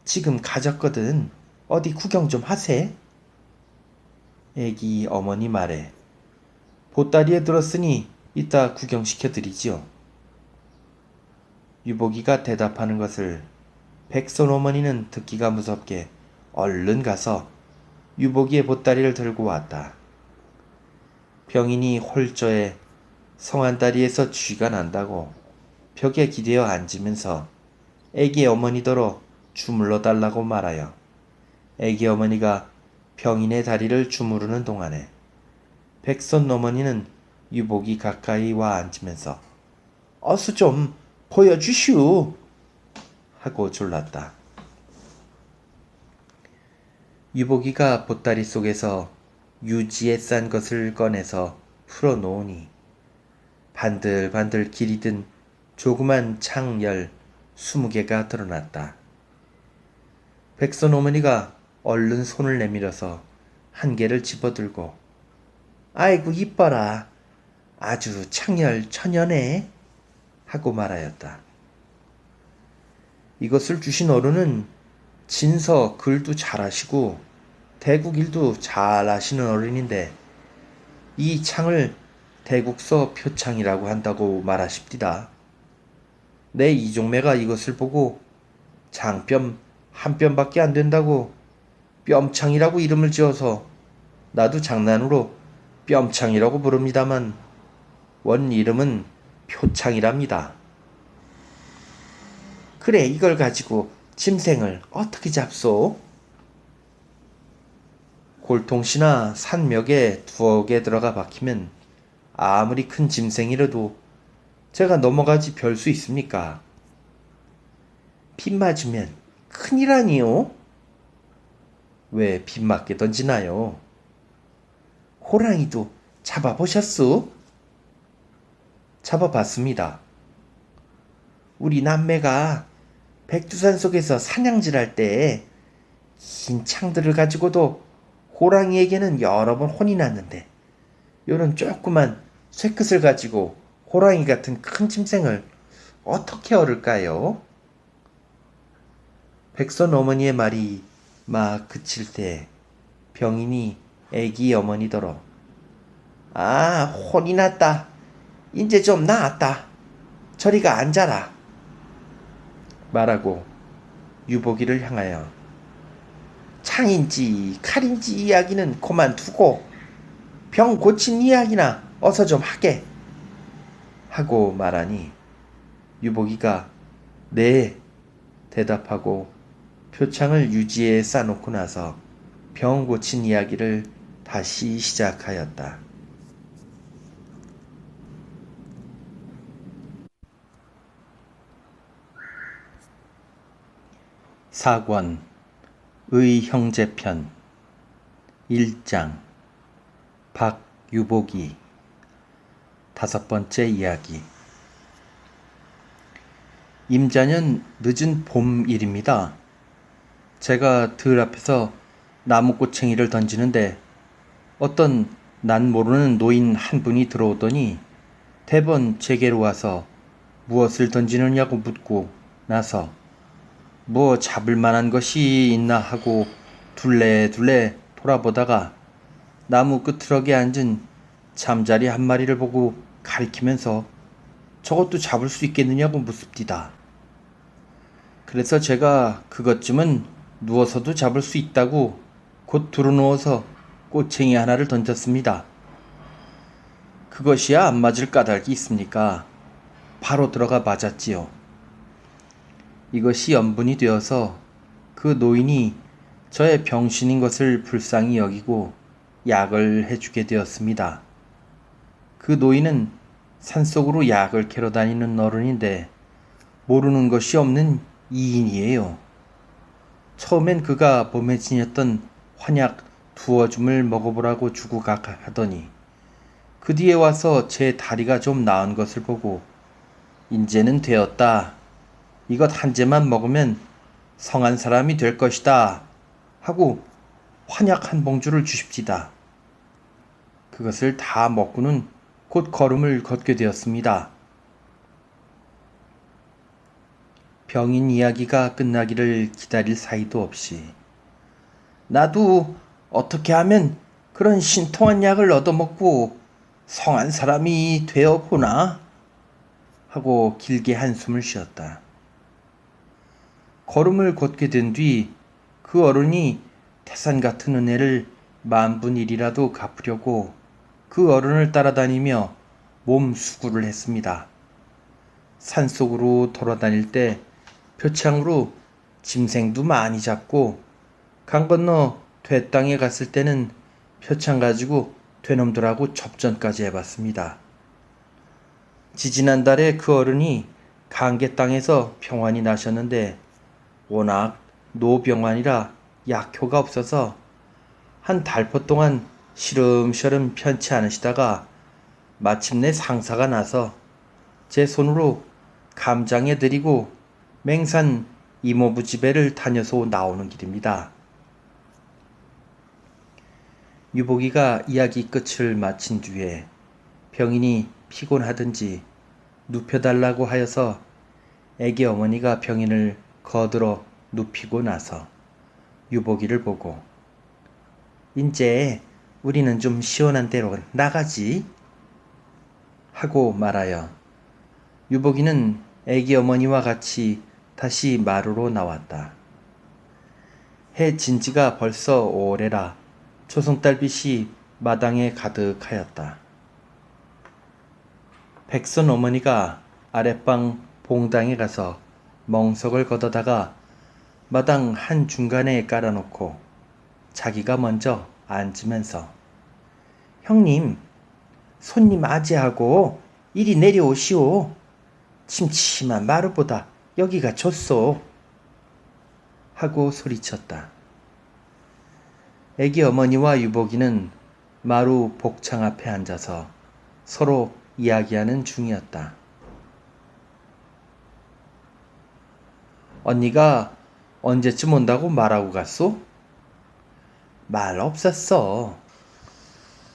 지금 가졌거든. 어디 구경 좀 하세. 애기 어머니 말에 보따리에 들었으니 이따 구경시켜드리지요. 유복이가 대답하는 것을 백선 어머니는 듣기가 무섭게 얼른 가서 유복이의 보따리를 들고 왔다. 병인이 홀저에 성안다리에서 쥐가 난다고 벽에 기대어 앉으면서 애기 어머니더러 주물러 달라고 말하여 애기 어머니가 병인의 다리를 주무르는 동안에 백선 어머니는 유복이 가까이 와 앉으면서 어서 좀 보여주시오 하고 졸랐다. 유복이가 보따리 속에서 유지에 싼 것을 꺼내서 풀어놓으니 반들반들 길이 든 조그만 창열 20개가 드러났다. 백선 어머니가 얼른 손을 내밀어서 한 개를 집어들고 아이고 이뻐라. 아주 창열 천연해 하고 말하였다. 이것을 주신 어른은 진서 글도 잘하시고 대국 일도 잘 아시는 어른인데 이 창을 대국서 표창이라고 한다고 말하십디다. 내 이종매가 이것을 보고 장뼘 한 뼘밖에 안 된다고 뼘창이라고 이름을 지어서 나도 장난으로 뼘창이라고 부릅니다만 원 이름은 표창이랍니다. 그래 이걸 가지고 짐승을 어떻게 잡소? 골통시나 산멱에 두어 개 들어가 박히면 아무리 큰 짐승이라도 제가 넘어가지 별 수 있습니까? 빗 맞으면 큰일 아니요? 왜 빗 맞게 던지나요? 호랑이도 잡아보셨소? 잡아봤습니다. 우리 남매가 백두산 속에서 사냥질할 때 긴 창들을 가지고도 호랑이에게는 여러 번 혼이 났는데 요런 조그만 쇠끝을 가지고 호랑이 같은 큰 짐승을 어떻게 얻을까요? 백선 어머니의 말이 막 그칠 때 병인이 애기 어머니더러 아 혼이 났다. 이제 좀 나았다. 저리가 앉아라. 말하고 유복이를 향하여 창인지 칼인지 이야기는 그만두고 병 고친 이야기나 어서 좀 하게 하고 말하니 유복이가 네 대답하고 표창을 유지에 싸놓고 나서 병 고친 이야기를 다시 시작하였다. 사권 의형제편 1장 박유복이 5번째 이야기. 임자년 늦은 봄일입니다. 제가 들 앞에서 나무꼬챙이를 던지는데 어떤 난 모르는 노인 한 분이 들어오더니 대번 제게로 와서 무엇을 던지느냐고 묻고 나서 뭐 잡을 만한 것이 있나 하고 둘레둘레 돌아보다가 나무 끝트럭에 앉은 잠자리 한 마리를 보고 가리키면서 저것도 잡을 수 있겠느냐고 묻습디다. 그래서 제가 그것쯤은 누워서도 잡을 수 있다고 곧 들어누워서 꼬챙이 하나를 던졌습니다. 그것이야 안 맞을 까닭이 있습니까? 바로 들어가 맞았지요. 이것이 연분이 되어서 그 노인이 저의 병신인 것을 불쌍히 여기고 약을 해주게 되었습니다. 그 노인은 산속으로 약을 캐러 다니는 어른인데 모르는 것이 없는 이인이에요. 처음엔 그가 몸에 지녔던 환약 두어 줌을 먹어보라고 주고 하더니 그 뒤에 와서 제 다리가 좀 나은 것을 보고 인제는 되었다. 이것 한 재만 먹으면 성한 사람이 될 것이다. 하고 환약 한 봉주를 주십시다. 그것을 다 먹고는 곧 걸음을 걷게 되었습니다. 병인 이야기가 끝나기를 기다릴 사이도 없이 나도 어떻게 하면 그런 신통한 약을 얻어먹고 성한 사람이 되어 보나? 하고 길게 한숨을 쉬었다. 걸음을 걷게 된 뒤 그 어른이 태산 같은 은혜를 만분일이라도 갚으려고 그 어른을 따라다니며 몸 수구를 했습니다. 산속으로 돌아다닐 때 표창으로 짐승도 많이 잡고 강 건너 되땅에 갔을 때는 표창 가지고 되놈들하고 접전까지 해봤습니다. 지지난달에 그 어른이 강계 땅에서 병환이 나셨는데 워낙 노병환이라 약효가 없어서 한 달포 동안 시름시름 편치 않으시다가 마침내 상사가 나서 제 손으로 감장에 드리고 맹산 이모부 집에를 다녀서 나오는 길입니다. 유복이가 이야기 끝을 마친 뒤에 병인이 피곤하든지 눕혀달라고 하여서 애기 어머니가 병인을 거들어 눕히고 나서 유복이를 보고 인제 우리는 좀 시원한 데로 나가지 하고 말하여 유복이는 애기 어머니와 같이 다시 마루로 나왔다. 해 진지가 벌써 오래라 초승달빛이 마당에 가득하였다. 백선 어머니가 아랫방 봉당에 가서 멍석을 걷어다가 마당 한중간에 깔아놓고 자기가 먼저 앉으면서 형님, 손님 아재하고 이리 내려오시오. 침침한 마루보다 여기가 좋소. 하고 소리쳤다. 애기 어머니와 유복이는 마루 복창 앞에 앉아서 서로 이야기하는 중이었다. 언니가 언제쯤 온다고 말하고 갔소? 말 없었어.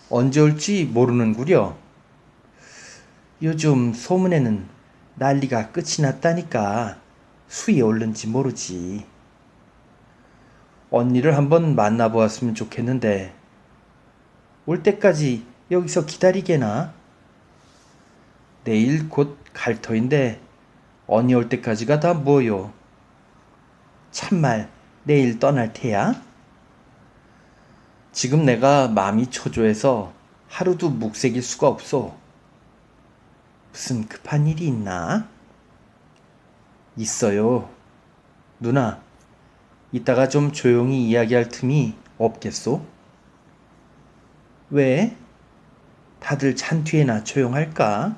언제 올지 모르는구려. 요즘 소문에는 난리가 끝이 났다니까 수위 오른지 모르지. 언니를 한번 만나보았으면 좋겠는데 올 때까지 여기서 기다리게나? 내일 곧 갈 터인데 언니 올 때까지가 다 뭐요? 참말 내일 떠날 테야? 지금 내가 마음이 초조해서 하루도 묵새길 수가 없어. 무슨 급한 일이 있나? 있어요. 누나, 이따가 좀 조용히 이야기할 틈이 없겠소? 왜? 다들 잔뒤에나 조용할까?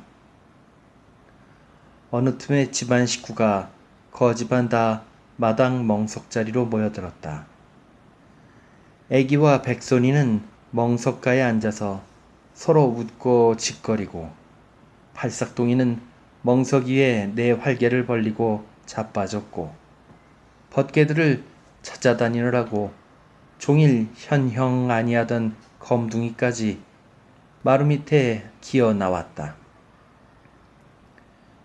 어느 틈에 집안 식구가 거집안 다 마당 멍석자리로 모여들었다. 애기와 백손이는 멍석가에 앉아서 서로 웃고 짓거리고 팔싹동이는 멍석 위에 내 활개를 벌리고 자빠졌고 벗개들을 찾아다니느라고 종일 현형 아니하던 검둥이까지 마루 밑에 기어 나왔다.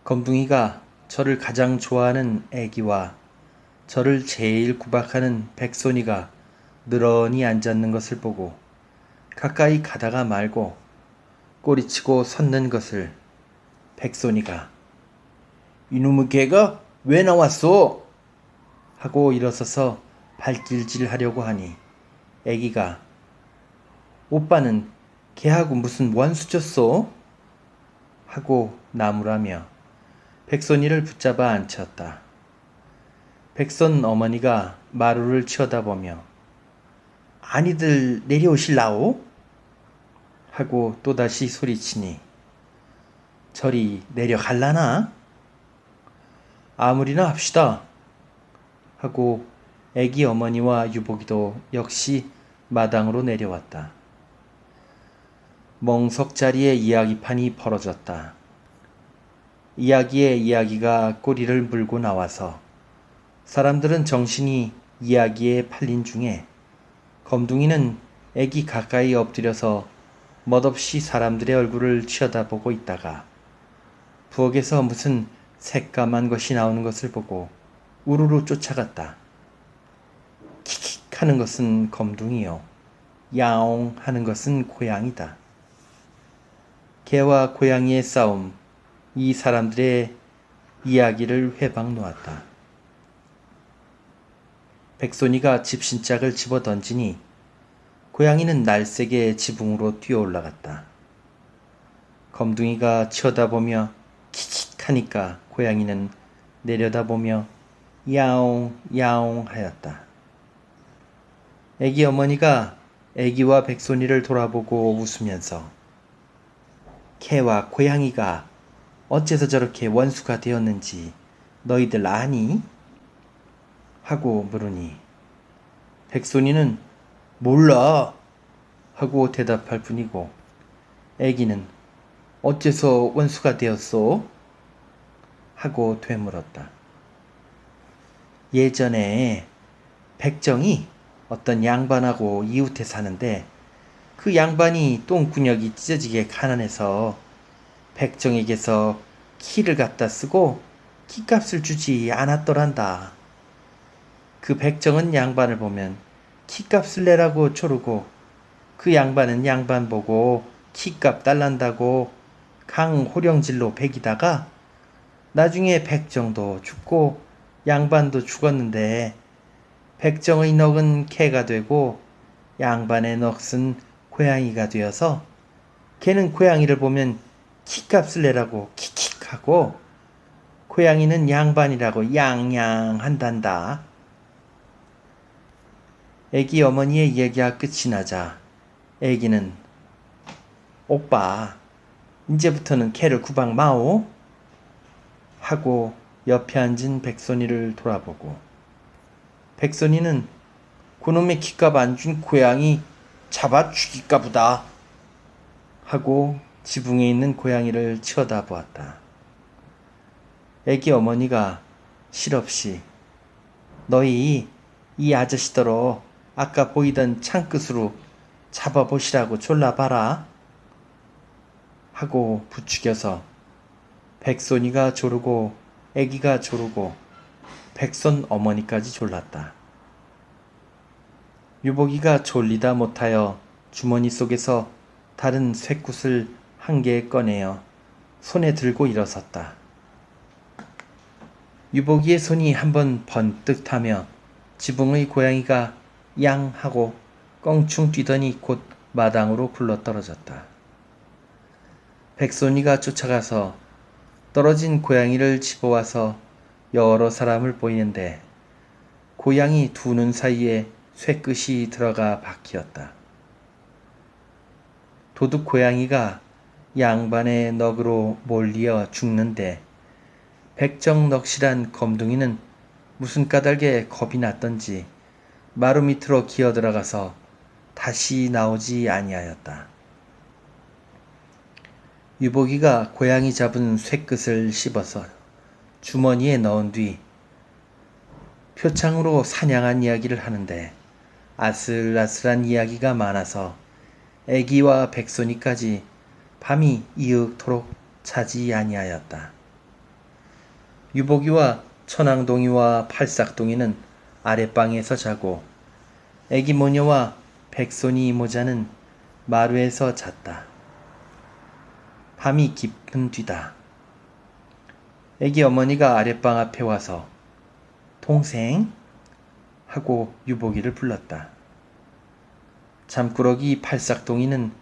검둥이가 저를 가장 좋아하는 애기와 저를 제일 구박하는 백손이가 늘어니 앉았는 것을 보고 가까이 가다가 말고 꼬리치고 섰는 것을 백손이가 이놈의 개가 왜 나왔어? 하고 일어서서 발길질 하려고 하니 애기가 오빠는 개하고 무슨 원수졌어? 하고 나무라며 백손이를 붙잡아 앉혔다. 백손 어머니가 마루를 쳐다보며 아니들 내려오실라오? 하고 또다시 소리치니 저리 내려갈라나? 아무리나 합시다. 하고 애기 어머니와 유복이도 역시 마당으로 내려왔다. 멍석 자리에 이야기판이 벌어졌다. 이야기에 이야기가 꼬리를 물고 나와서 사람들은 정신이 이야기에 팔린 중에 검둥이는 애기 가까이 엎드려서 멋없이 사람들의 얼굴을 쳐다보고 있다가 부엌에서 무슨 새까만 것이 나오는 것을 보고 우르르 쫓아갔다. 킥킥 하는 것은 검둥이요. 야옹 하는 것은 고양이다. 개와 고양이의 싸움, 이 사람들의 이야기를 회방 놓았다. 백손이가 집신짝을 집어 던지니 고양이는 날쌔게 지붕으로 뛰어 올라갔다. 검둥이가 쳐다보며 킥킥 하니까 고양이는 내려다보며 야옹 야옹 하였다. 애기 어머니가 애기와 백손이를 돌아보고 웃으면서 개와 고양이가 어째서 저렇게 원수가 되었는지 너희들 아니? 하고 물으니 백손이는 몰라 하고 대답할 뿐이고 애기는 어째서 원수가 되었소? 하고 되물었다. 예전에 백정이 어떤 양반하고 이웃해 사는데 그 양반이 똥구녕이 찢어지게 가난해서 백정에게서 키를 갖다 쓰고 키값을 주지 않았더란다. 그 백정은 양반을 보면 키값을 내라고 조르고 그 양반은 양반 보고 키값 달란다고 강호령질로 배기다가 나중에 백정도 죽고 양반도 죽었는데 백정의 넋은 개가 되고 양반의 넋은 고양이가 되어서 개는 고양이를 보면 키값을 내라고 킥킥하고 고양이는 양반이라고 양양 한단다. 애기 어머니의 얘기가 끝이 나자 애기는 오빠 이제부터는 개를 구박 마오 하고 옆에 앉은 백손이를 돌아보고 백손이는 그놈의 키값 안 준 고양이 잡아 죽일까 보다 하고 지붕에 있는 고양이를 쳐다보았다. 애기 어머니가 실없이 너희 이 아저씨더러 아까 보이던 창끝으로 잡아보시라고 졸라봐라 하고 부추겨서 백손이가 조르고 애기가 조르고 백손 어머니까지 졸랐다. 유복이가 졸리다 못하여 주머니 속에서 다른 쇠굿을 한 개 꺼내어 손에 들고 일어섰다. 유복이의 손이 한번 번뜩 타며 지붕의 고양이가 양 하고 껑충 뛰더니 곧 마당으로 굴러떨어졌다. 백손이가 쫓아가서 떨어진 고양이를 집어와서 여러 사람을 보이는데 고양이 두 눈 사이에 쇠끝이 들어가 박히었다. 도둑 고양이가 양반의 넋으로 몰리어 죽는데 백정 넋이란 검둥이는 무슨 까닭에 겁이 났던지 마루 밑으로 기어 들어가서 다시 나오지 아니하였다. 유복이가 고양이 잡은 쇠끝을 씹어서 주머니에 넣은 뒤 표창으로 사냥한 이야기를 하는데 아슬아슬한 이야기가 많아서 애기와 백손이까지 밤이 이윽도록 자지 아니하였다. 유복이와 천왕동이와 팔싹동이는 아랫방에서 자고 애기 모녀와 백손이 이모자는 마루에서 잤다. 밤이 깊은 뒤다. 애기 어머니가 아랫방 앞에 와서 동생 하고 유복이를 불렀다. 잠꾸러기 팔싹동이는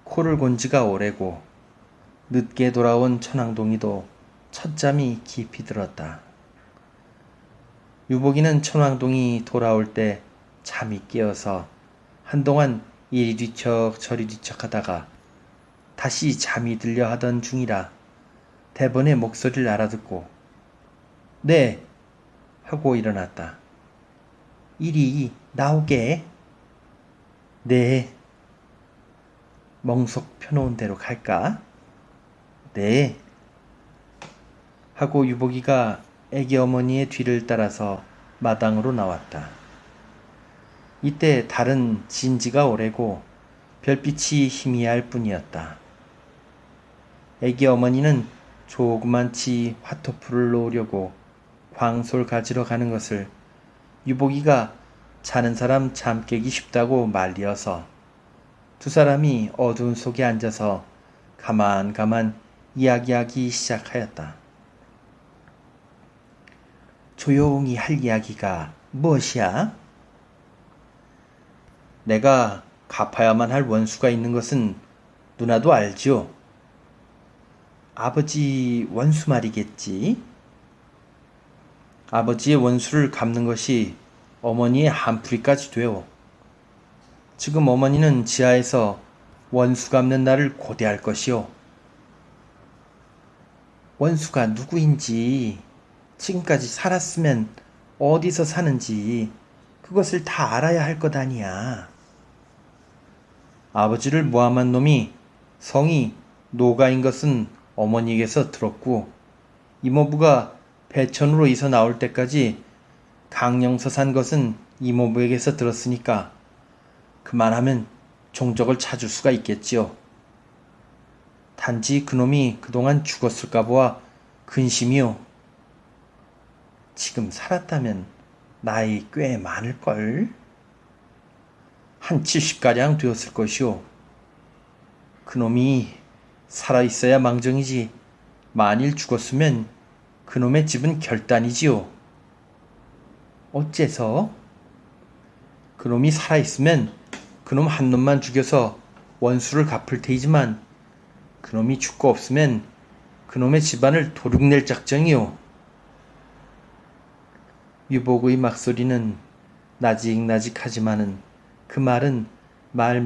코를 곤 지가 오래고 늦게 돌아온 천왕동이도 첫잠이 깊이 들었다. 유복이는 천왕동이 돌아올 때 잠이 깨어서 한동안 이리 뒤척 저리 뒤척 하다가 다시 잠이 들려 하던 중이라 대번에 목소리를 알아듣고 네 하고 일어났다. 이리 나오게. 네. 멍석 펴놓은 대로 갈까? 네. 하고 유복이가 애기 어머니의 뒤를 따라서 마당으로 나왔다. 이때 달은 진지가 오래고 별빛이 희미할 뿐이었다. 애기 어머니는 조그만치 화토풀을 놓으려고 광솔 가지러 가는 것을 유복이가 자는 사람 잠 깨기 쉽다고 말리어서 두 사람이 어두운 속에 앉아서 가만 이야기하기 시작하였다. 조용히 할 이야기가 무엇이야? 내가 갚아야만 할 원수가 있는 것은 누나도 알지요? 아버지 원수 말이겠지? 아버지의 원수를 갚는 것이 어머니의 한풀이까지 되어 지금 어머니는 지하에서 원수 갚는 날을 고대할 것이요. 원수가 누구인지 지금까지 살았으면 어디서 사는지 그것을 다 알아야 할 것 아니야. 아버지를 모함한 놈이 성이 노가인 것은 어머니에게서 들었고 이모부가 배천으로 이사 나올 때까지 강령서 산 것은 이모부에게서 들었으니까 그만하면 종적을 찾을 수가 있겠지요. 단지 그놈이 그동안 죽었을까 보아 근심이요. 지금 살았다면 나이 꽤 많을걸? 한 70가량 되었을 것이오. 그놈이 살아있어야 망정이지 만일 죽었으면 그놈의 집은 결단이지요. 어째서? 그놈이 살아있으면 그놈 한 놈만 죽여서 원수를 갚을 테이지만 그놈이 죽고 없으면 그놈의 집안을 도륙낼 작정이요. 유복의 막소리는 나직나직하지만은 그 말은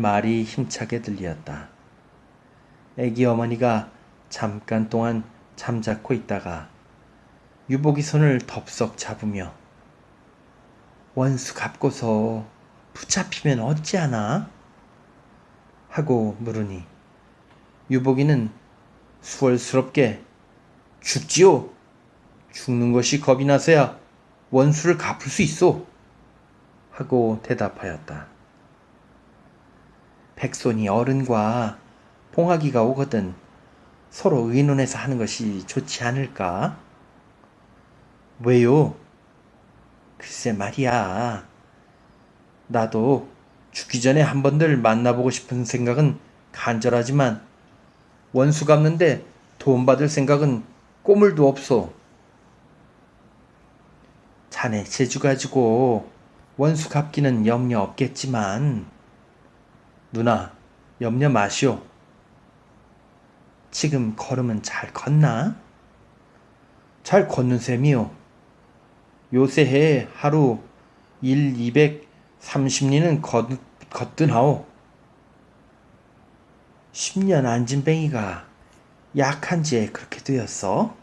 말이 힘차게 들렸다. 애기 어머니가 잠깐 동안 잠자코 있다가 유복이 손을 덥석 잡으며 원수 갚고서 붙잡히면 어찌하나? 하고 물으니 유복이는 수월스럽게 죽지요. 죽는 것이 겁이 나서야 원수를 갚을 수 있어. 하고 대답하였다. 백손이 어른과 봉하기가 오거든 서로 의논해서 하는 것이 좋지 않을까? 왜요? 글쎄 말이야. 나도 죽기 전에 한 번들 만나보고 싶은 생각은 간절하지만 원수 갚는데 돈 받을 생각은 꼬물도 없어. 자네 재주 가지고 원수 갚기는 염려 없겠지만 누나 염려 마시오. 지금 걸음은 잘 걷나? 잘 걷는 셈이요. 요새해 하루 230리는 걷든하오. 10년 앉은 뱅이가 약한지에 그렇게 되었어?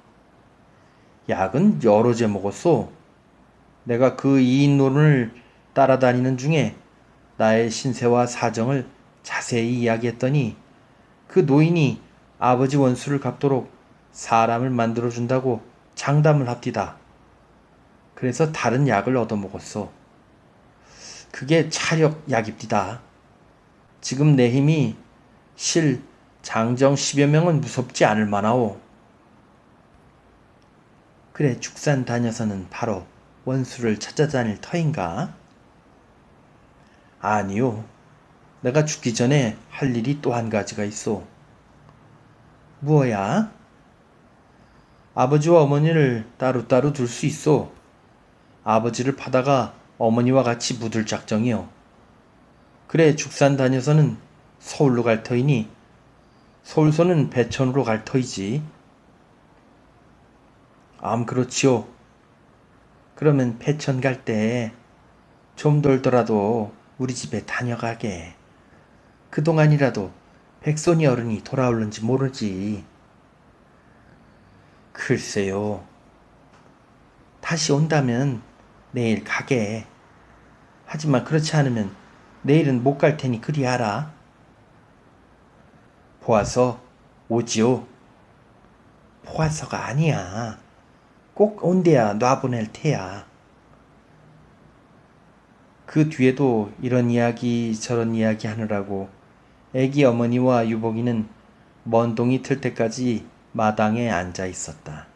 약은 여러 제 먹었소. 내가 그 이인론을 따라다니는 중에 나의 신세와 사정을 자세히 이야기했더니 그 노인이 아버지 원수를 갚도록 사람을 만들어준다고 장담을 합디다. 그래서 다른 약을 얻어먹었어. 그게 차력약입디다. 지금 내 힘이 실 장정 10여 명은 무섭지 않을 만하오. 그래, 죽산 다녀서는 바로 원수를 찾아다닐 터인가? 아니요. 내가 죽기 전에 할 일이 또 한 가지가 있어. 무엇야? 아버지와 어머니를 따로따로 둘 수 있어. 아버지를 파다가 어머니와 같이 묻을 작정이요. 그래, 죽산 다녀서는 서울로 갈 터이니 서울서는 배천으로 갈 터이지. 그렇지요. 그러면 배천 갈 때 좀 돌더라도 우리 집에 다녀가게. 그동안이라도 백손이 어른이 돌아올는지 모르지. 글쎄요. 다시 온다면 내일 가게. 하지만 그렇지 않으면 내일은 못 갈 테니 그리 알아. 보아서 오지요. 보아서가 아니야. 꼭 온대야 놔보낼 테야. 그 뒤에도 이런 이야기 저런 이야기 하느라고 애기 어머니와 유복이는 먼 동이 틀 때까지 마당에 앉아 있었다.